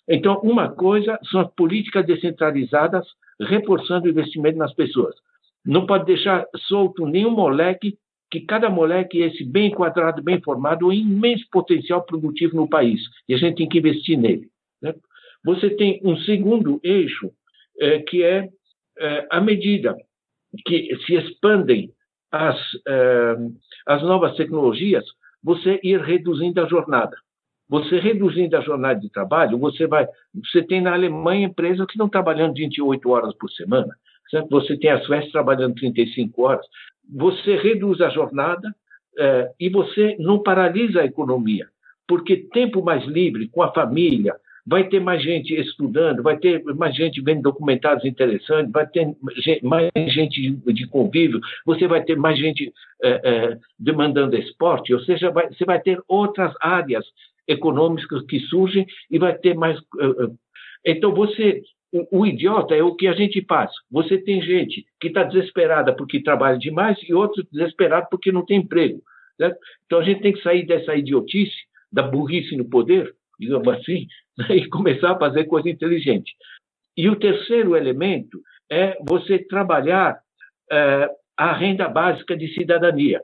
Então, uma coisa são as políticas descentralizadas reforçando o investimento nas pessoas. Não pode deixar solto nenhum moleque, que cada moleque, esse bem enquadrado, bem formado, um imenso potencial produtivo no país. E a gente tem que investir nele. Né? Você tem um segundo eixo, que é à medida que se expandem as novas tecnologias, você ir reduzindo a jornada. Você reduzindo a jornada de trabalho, você tem na Alemanha empresas que estão trabalhando 28 horas por semana. certo? Você tem a Suécia trabalhando 35 horas. Você reduz a jornada e você não paralisa a economia, porque tempo mais livre com a família, vai ter mais gente estudando, vai ter mais gente vendo documentários interessantes, vai ter mais gente de convívio, você vai ter mais gente demandando esporte, ou seja, você vai ter outras áreas econômicas que surgem e vai ter mais... Então, o idiota é o que a gente faz. Você tem gente que está desesperada porque trabalha demais e outros desesperados porque não tem emprego. Certo? Então, a gente tem que sair dessa idiotice, da burrice no poder, digamos assim, e começar a fazer coisa inteligente. E o terceiro elemento é você trabalhar a renda básica de cidadania.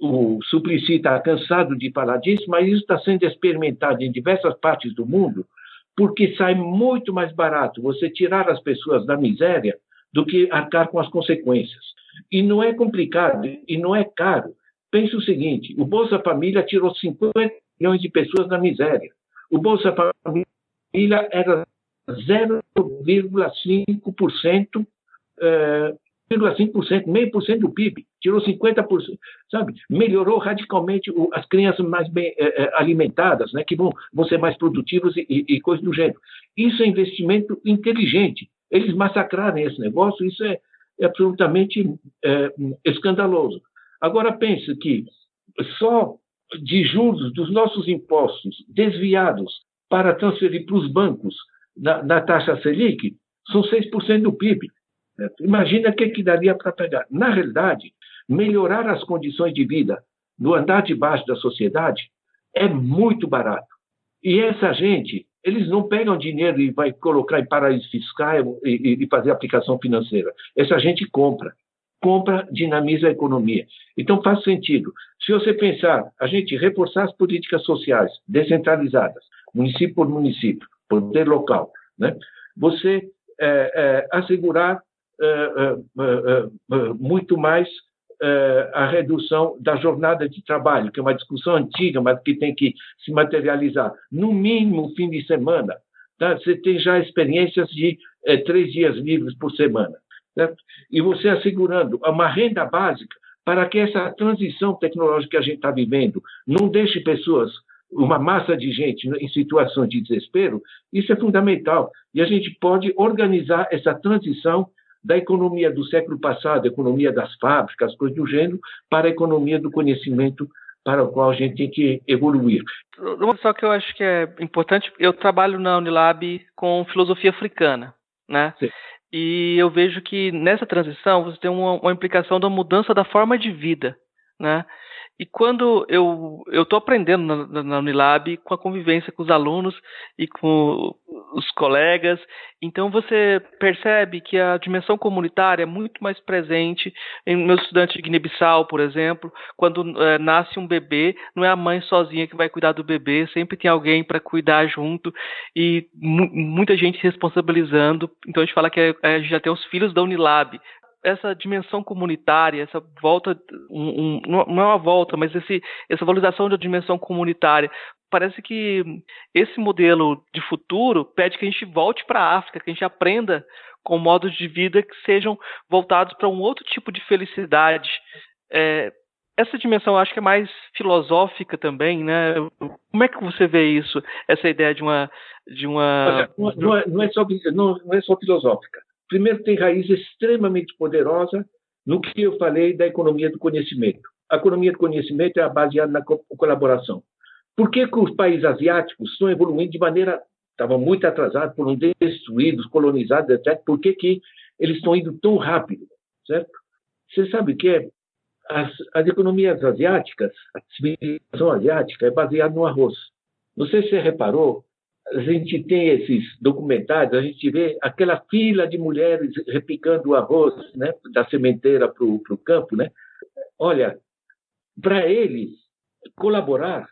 O Suplicy está cansado de falar disso, mas isso está sendo experimentado em diversas partes do mundo, porque sai muito mais barato você tirar as pessoas da miséria do que arcar com as consequências. E não é complicado, e não é caro. Pense o seguinte, o Bolsa Família tirou 50 milhões de pessoas da miséria. O Bolsa Família era 0,5%, 0,5%, do PIB. Tirou 50%, sabe? Melhorou radicalmente as crianças mais bem alimentadas, né, que vão ser mais produtivas e coisas do gênero. Isso é investimento inteligente. Eles massacraram esse negócio, isso é absolutamente escandaloso. Agora pense que só de juros dos nossos impostos desviados para transferir para os bancos na taxa Selic são 6% do PIB. Imagina o que daria para pegar. Na realidade, melhorar as condições de vida no andar de baixo da sociedade é muito barato. E essa gente, eles não pegam dinheiro e vai colocar em paraíso fiscal e fazer aplicação financeira. Essa gente compra, dinamiza a economia. Então faz sentido. Se você pensar, a gente reforçar as políticas sociais descentralizadas, município por município, poder local, né? Você assegurar muito mais a redução da jornada de trabalho, que é uma discussão antiga, mas que tem que se materializar. No mínimo, fim de semana. Tá? Você tem já experiências de 3 dias livres por semana. Certo? E você assegurando uma renda básica para que essa transição tecnológica que a gente está vivendo não deixe pessoas, uma massa de gente em situação de desespero, isso é fundamental. E a gente pode organizar essa transição da economia do século passado, a economia das fábricas, coisas do gênero, para a economia do conhecimento, para o qual a gente tem que evoluir. Só que eu acho que é importante, eu trabalho na Unilab com filosofia africana, né? Sim. E eu vejo que nessa transição você tem uma implicação da mudança da forma de vida, né? E quando eu estou aprendendo na Unilab com a convivência com os alunos e com os colegas, então você percebe que a dimensão comunitária é muito mais presente em meus estudantes de Guiné-Bissau, por exemplo, quando nasce um bebê, não é a mãe sozinha que vai cuidar do bebê, sempre tem alguém para cuidar junto e muita gente se responsabilizando. Então a gente fala que a gente já tem os filhos da Unilab. Essa dimensão comunitária, essa volta, não é uma volta, mas essa valorização da dimensão comunitária, parece que esse modelo de futuro pede que a gente volte para a África, que a gente aprenda com modos de vida que sejam voltados para um outro tipo de felicidade. Essa dimensão eu acho que é mais filosófica também, né? Como é que você vê isso, essa ideia de uma... Olha, não é só filosófica. Primeiro, tem raiz extremamente poderosa no que eu falei da economia do conhecimento. A economia do conhecimento é baseada na colaboração. Por que os países asiáticos estão evoluindo de maneira... Estavam muito atrasados, foram destruídos, colonizados, etc. Por que eles estão indo tão rápido? Certo? Você sabe o que é? As economias asiáticas, a civilização asiática é baseada no arroz. Não sei se você reparou, a gente tem esses documentários, a gente vê aquela fila de mulheres repicando o arroz, né, da sementeira para o campo, né? Olha, para eles, colaborar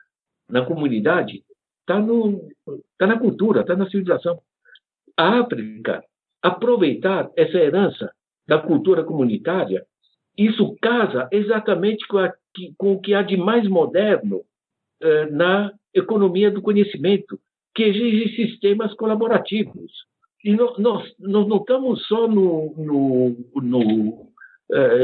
na comunidade está na cultura, está na civilização. A África, aproveitar essa herança da cultura comunitária, isso casa exatamente com o que há de mais moderno na economia do conhecimento, que exige sistemas colaborativos. E nós não estamos só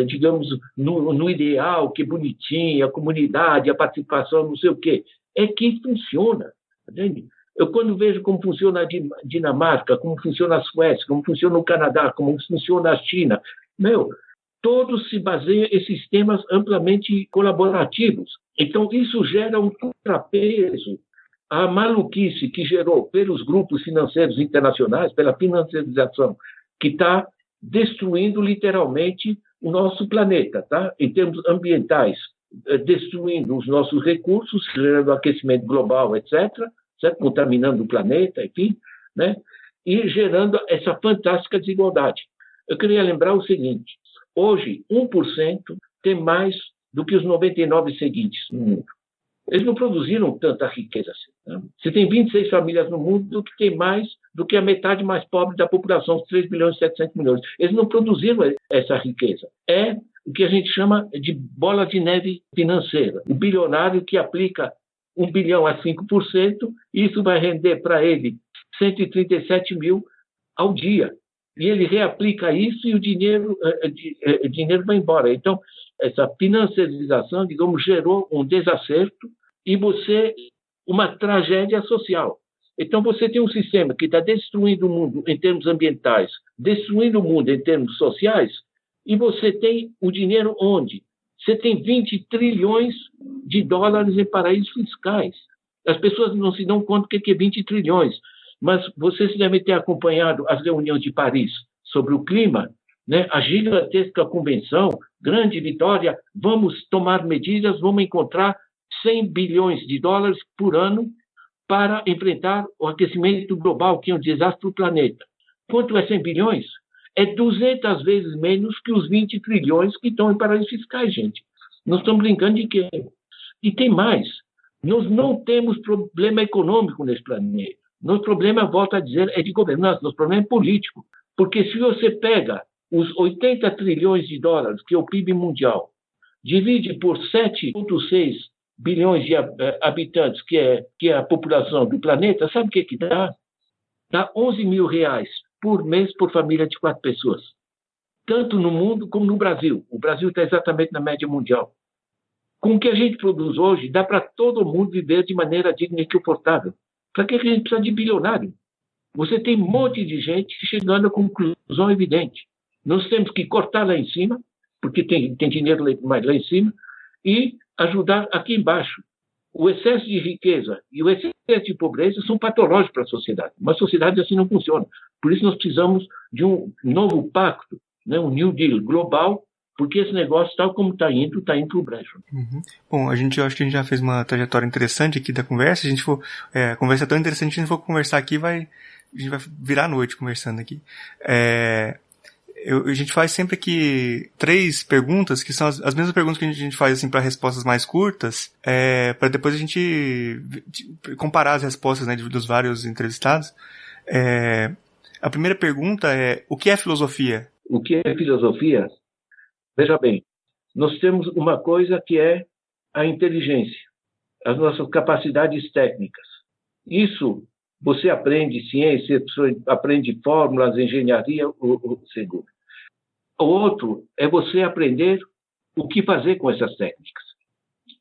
digamos, no ideal, que é bonitinho, a comunidade, a participação, não sei o quê. É que funciona, entende? Eu, quando vejo como funciona a Dinamarca, como funciona a Suécia, como funciona o Canadá, como funciona a China, todos se baseiam em sistemas amplamente colaborativos. Então, isso gera um contrapeso à maluquice que gerou pelos grupos financeiros internacionais, pela financiarização, que está destruindo literalmente o nosso planeta, tá? Em termos ambientais, destruindo os nossos recursos, gerando aquecimento global, etc., certo? Contaminando o planeta, enfim, né? E gerando essa fantástica desigualdade. Eu queria lembrar o seguinte: hoje, 1% tem mais do que os 99 seguintes no mundo. Eles não produziram tanta riqueza assim. Né? Você tem 26 famílias no mundo que tem mais do que a metade mais pobre da população, os 3 bilhões e 700 milhões. Eles não produziram essa riqueza. É o que a gente chama de bola de neve financeira. O bilionário que aplica 1 bilhão a 5%, isso vai render para ele 137 mil ao dia. E ele reaplica isso e o dinheiro vai embora. Então, essa financiarização, digamos, gerou um desacerto e uma tragédia social. Então, você tem um sistema que está destruindo o mundo em termos ambientais, destruindo o mundo em termos sociais, e você tem o dinheiro onde? Você tem 20 trilhões de dólares em paraísos fiscais. As pessoas não se dão conta do que é 20 trilhões. Mas vocês devem ter acompanhado as reuniões de Paris sobre o clima, né? A gigantesca convenção, grande vitória, vamos tomar medidas, vamos encontrar 100 bilhões de dólares por ano para enfrentar o aquecimento global, que é um desastre para o planeta. Quanto é 100 bilhões? É 200 vezes menos que os 20 trilhões que estão em paraísos fiscais, gente. Nós estamos brincando de quê? E tem mais. Nós não temos problema econômico nesse planeta. Nosso problema, volto a dizer, é de governança, nosso problema é político. Porque se você pega os 80 trilhões de dólares, que é o PIB mundial, divide por 7,6 bilhões de habitantes, que é a população do planeta, sabe o que dá? Dá 11 mil reais por mês por família de 4 pessoas. Tanto no mundo como no Brasil. O Brasil está exatamente na média mundial. Com o que a gente produz hoje, dá para todo mundo viver de maneira digna e confortável. Para que a gente precisa de bilionário? Você tem um monte de gente chegando à conclusão evidente. Nós temos que cortar lá em cima, porque tem dinheiro mais lá em cima, e ajudar aqui embaixo. O excesso de riqueza e o excesso de pobreza são patológicos para a sociedade. Uma sociedade assim não funciona. Por isso nós precisamos de um novo pacto, né? Um New Deal global, porque esse negócio, tal como está indo para o brejo. Uhum. Bom, eu acho que a gente já fez uma trajetória interessante aqui da conversa. A conversa é tão interessante, a gente for conversar aqui, a gente vai virar a noite conversando aqui. A gente faz sempre aqui 3 perguntas, que são as mesmas perguntas que a gente faz assim, para respostas mais curtas, para depois a gente comparar as respostas, né, dos vários entrevistados. A primeira pergunta é: o que é filosofia? O que é filosofia? Veja bem, nós temos uma coisa que é a inteligência, as nossas capacidades técnicas. Isso você aprende ciência, você aprende fórmulas, engenharia, o segundo. O outro é você aprender o que fazer com essas técnicas.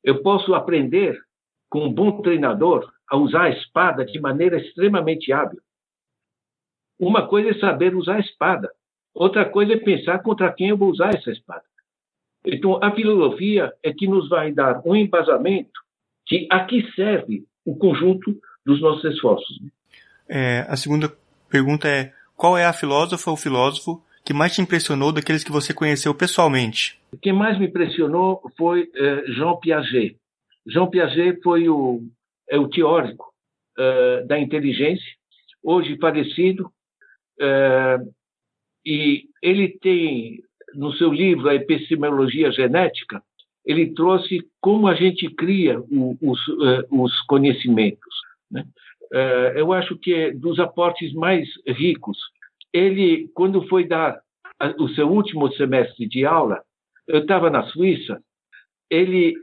Eu posso aprender, com um bom treinador, a usar a espada de maneira extremamente hábil. Uma coisa é saber usar a espada. Outra coisa é pensar contra quem eu vou usar essa espada. Então, a filosofia é que nos vai dar um embasamento de a que serve o conjunto dos nossos esforços. A segunda pergunta é: qual é a filósofa ou filósofo que mais te impressionou daqueles que você conheceu pessoalmente? Quem mais me impressionou foi Jean Piaget. Jean Piaget foi o teórico da inteligência, hoje falecido, e ele tem, no seu livro, A Epistemologia Genética, ele trouxe como a gente cria os conhecimentos, né? Eu acho que é dos aportes mais ricos. Ele, quando foi dar o seu último semestre de aula, eu estava na Suíça, ele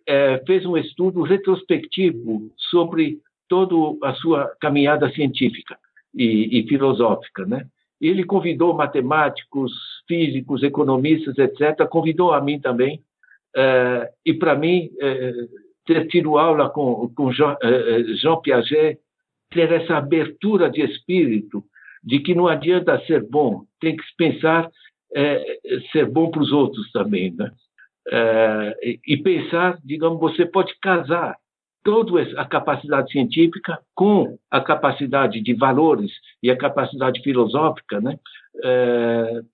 fez um estudo retrospectivo sobre toda a sua caminhada científica e filosófica, né? Ele convidou matemáticos, físicos, economistas, etc., convidou a mim também, e para mim, ter tido aula com Jean Piaget, ter essa abertura de espírito, de que não adianta ser bom, tem que pensar ser bom para os outros também, né? E pensar, digamos, você pode casar toda a capacidade científica com a capacidade de valores e a capacidade filosófica, né,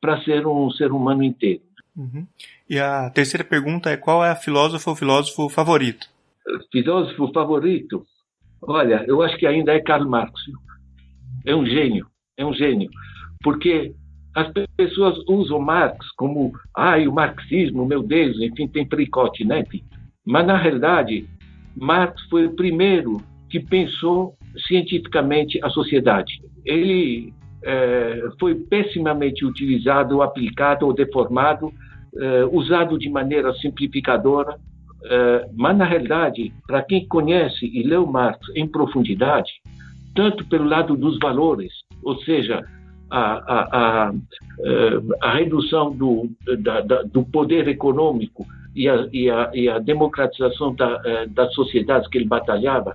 para ser um ser humano inteiro. Uhum. E a terceira pergunta é: qual é a filósofa ou filósofo favorito? Filósofo favorito? Olha, eu acho que ainda é Karl Marx. É um gênio, porque as pessoas usam Marx como o marxismo, meu Deus, enfim, tem fricote, né? Mas, na realidade, Marx foi o primeiro que pensou cientificamente a sociedade. Ele foi pessimamente utilizado, aplicado ou deformado, usado de maneira simplificadora, mas, na realidade, para quem conhece e leu Marx em profundidade, tanto pelo lado dos valores, ou seja, a redução do poder econômico e a democratização das sociedades que ele batalhava,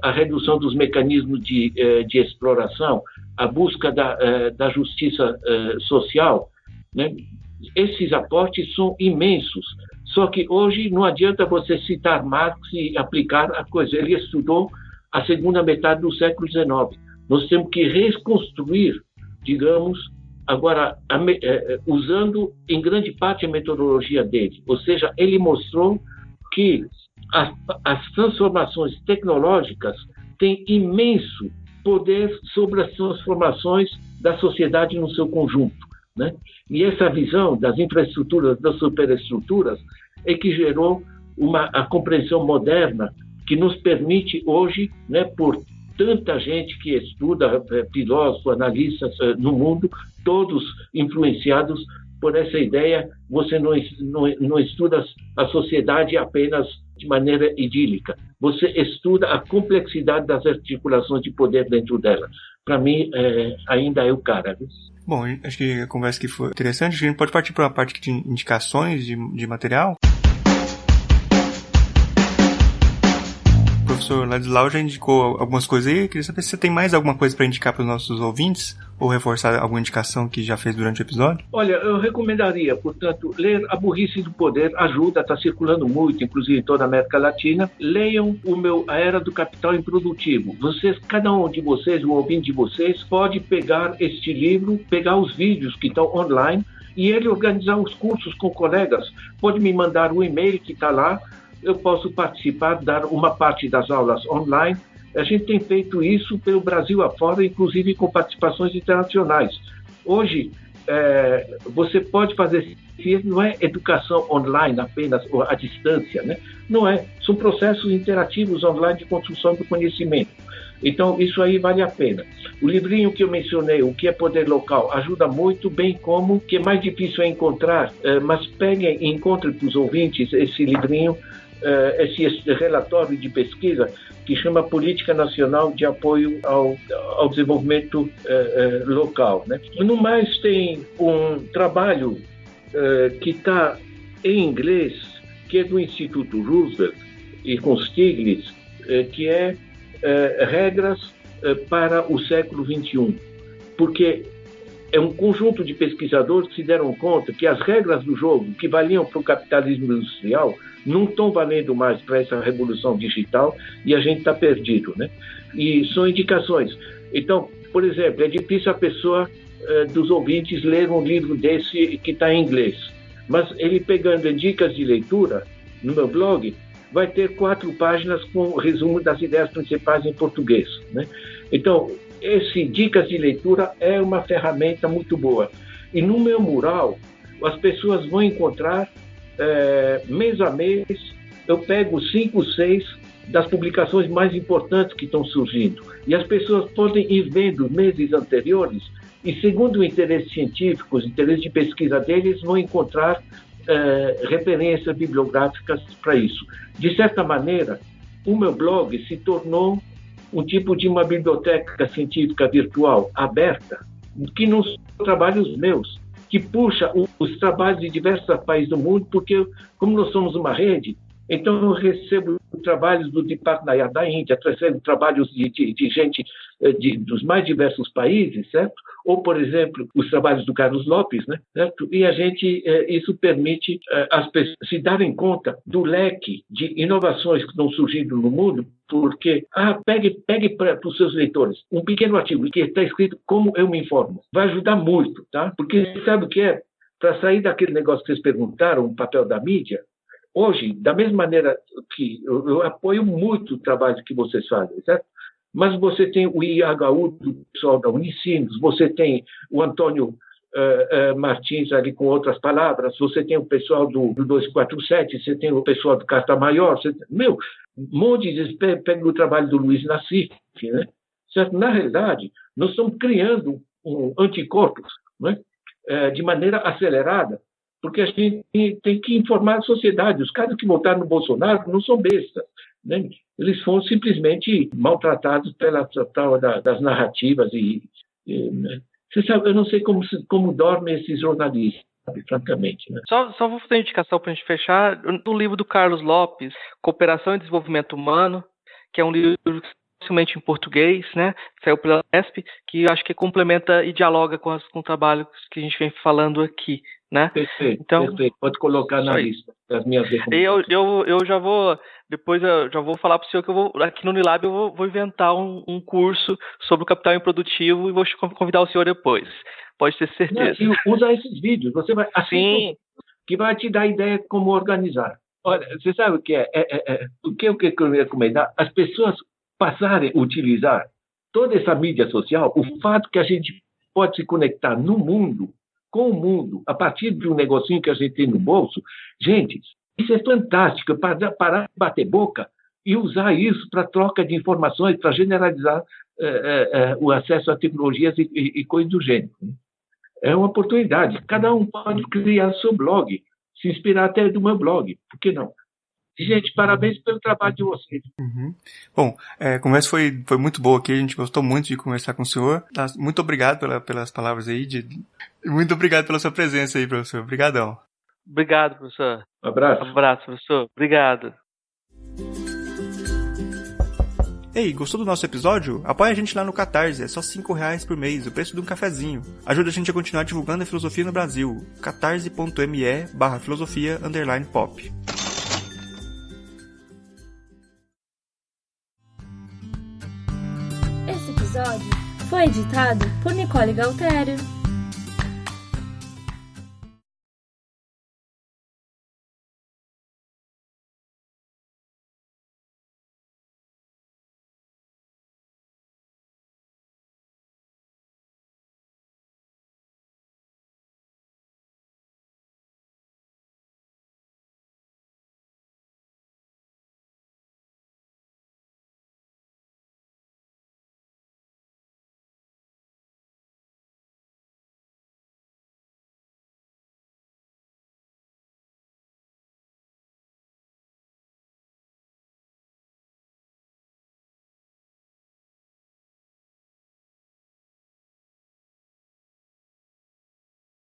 a redução dos mecanismos de exploração, a busca da justiça social, né? Esses aportes são imensos. Só que hoje não adianta você citar Marx e aplicar a coisa. Ele estudou a segunda metade do século XIX. Nós temos que reconstruir, digamos, agora, usando em grande parte a metodologia dele. Ou seja, ele mostrou que as transformações tecnológicas têm imenso poder sobre as transformações da sociedade no seu conjunto, né? E essa visão das infraestruturas, das superestruturas, é que gerou a compreensão moderna que nos permite hoje, né, por tanta gente que estuda, filósofos, analistas no mundo, todos influenciados por essa ideia, você não estuda a sociedade apenas de maneira idílica, você estuda a complexidade das articulações de poder dentro dela. Para mim, ainda é o cara. Bom, acho que a conversa aqui foi interessante. A gente pode partir para uma parte de indicações de material. O professor Ladislau já indicou algumas coisas aí. Eu queria saber se você tem mais alguma coisa para indicar para os nossos ouvintes, ou reforçar alguma indicação que já fez durante o episódio. Olha, eu recomendaria, portanto, ler A Burrice do Poder. Ajuda, está circulando muito, inclusive em toda a América Latina. Leiam A Era do Capital Improdutivo. Cada um de vocês, o ouvinte de vocês, pode pegar este livro, pegar os vídeos que estão online e ele organizar os cursos com colegas. Pode me mandar um e-mail que está lá. Eu posso participar, dar uma parte das aulas online. A gente tem feito isso pelo Brasil afora, inclusive com participações internacionais. Hoje, você pode fazer isso, não é educação online apenas, ou à distância, né? Não é. São processos interativos online de construção do conhecimento. Então, isso aí vale a pena. O livrinho que eu mencionei, O que é Poder Local, ajuda muito, bem como, o que é mais difícil é encontrar, mas peguem e encontrem para os ouvintes esse livrinho, esse relatório de pesquisa que chama Política Nacional de Apoio ao Desenvolvimento Local, né? No mais, tem um trabalho que está em inglês, que é do Instituto Roosevelt e com Stiglitz, que é Regras para o século XXI, porque é um conjunto de pesquisadores que se deram conta que as regras do jogo que valiam para o capitalismo industrial não estão valendo mais para essa revolução digital e a gente está perdido, né? E são indicações. Então, por exemplo, é difícil a pessoa dos ouvintes ler um livro desse que está em inglês, mas ele pegando dicas de leitura no meu blog, vai ter 4 páginas com resumo das ideias principais em português, né? Então, esse Dicas de Leitura é uma ferramenta muito boa. E no meu mural, as pessoas vão encontrar, mês a mês, eu pego 5, 6 das publicações mais importantes que estão surgindo. E as pessoas podem ir vendo meses anteriores e, segundo o interesse científico, os interesses de pesquisa deles, vão encontrar referências bibliográficas para isso. De certa maneira, o meu blog se tornou um tipo de uma biblioteca científica virtual aberta, que não são trabalhos meus, que puxa os trabalhos de diversos países do mundo, porque como nós somos uma rede, então eu recebo trabalhos do Deepak Nair da Índia, recebo trabalhos de gente dos mais diversos países, certo? Ou, por exemplo, os trabalhos do Carlos Lopes, né? Certo? E isso permite as pessoas se darem conta do leque de inovações que estão surgindo no mundo, porque, pegue para os seus leitores um pequeno artigo que está escrito Como Eu Me Informo. Vai ajudar muito, tá? Porque sabe o que é? Para sair daquele negócio que vocês perguntaram, o papel da mídia, hoje, da mesma maneira que eu apoio muito o trabalho que vocês fazem, certo? Mas você tem o IHU do pessoal da Unicinos, você tem o Antônio Martins ali com outras palavras, você tem o pessoal do 247, você tem o pessoal do Carta Maior, um monte de pega o trabalho do Luiz Nassif, né? Certo? Na realidade, nós estamos criando anticorpos, né? De maneira acelerada, porque a gente tem que informar a sociedade. Os caras que votaram no Bolsonaro não são bestas, né? Eles foram simplesmente maltratados pela tal das narrativas. Você sabe, eu não sei como dormem esses jornalistas, sabe, francamente. Né? Só vou fazer uma indicação para a gente fechar. No livro do Carlos Lopes, Cooperação e Desenvolvimento Humano, que é um livro facilmente em português, né? Saiu pela ESP, que eu acho que complementa e dialoga com o trabalho que a gente vem falando aqui, né? Perfeito, então, perfeito. Pode colocar na lista das minhas recomendações. Eu já vou, depois eu já vou falar para o senhor que aqui no Unilab eu vou inventar um curso sobre o capital improdutivo e vou convidar o senhor depois. Pode ter certeza. Não, usa esses vídeos, você vai Sim. Que vai te dar ideia de como organizar. Olha, você sabe o que é? O que eu quero recomendar? As pessoas passarem a utilizar toda essa mídia social, o fato que a gente pode se conectar no mundo, com o mundo, a partir de um negocinho que a gente tem no bolso. Gente, isso é fantástico, parar de bater boca e usar isso para troca de informações, para generalizar o acesso a tecnologias e coisas do gênero. É uma oportunidade. Cada um pode criar seu blog, se inspirar até do meu blog, por que não? Gente, parabéns pelo trabalho de vocês. Uhum. Bom, a conversa foi muito boa aqui, a gente gostou muito de conversar com o senhor. Muito obrigado pelas palavras aí, muito obrigado pela sua presença aí, professor. Obrigadão. Obrigado, professor. Um abraço. Um abraço, professor. Obrigado. Ei, gostou do nosso episódio? Apoia a gente lá no Catarse, é só R$5 por mês, o preço de um cafezinho. Ajuda a gente a continuar divulgando a filosofia no Brasil. catarse.me/filosofia_pop. Esse episódio foi editado por Nicole Galtério.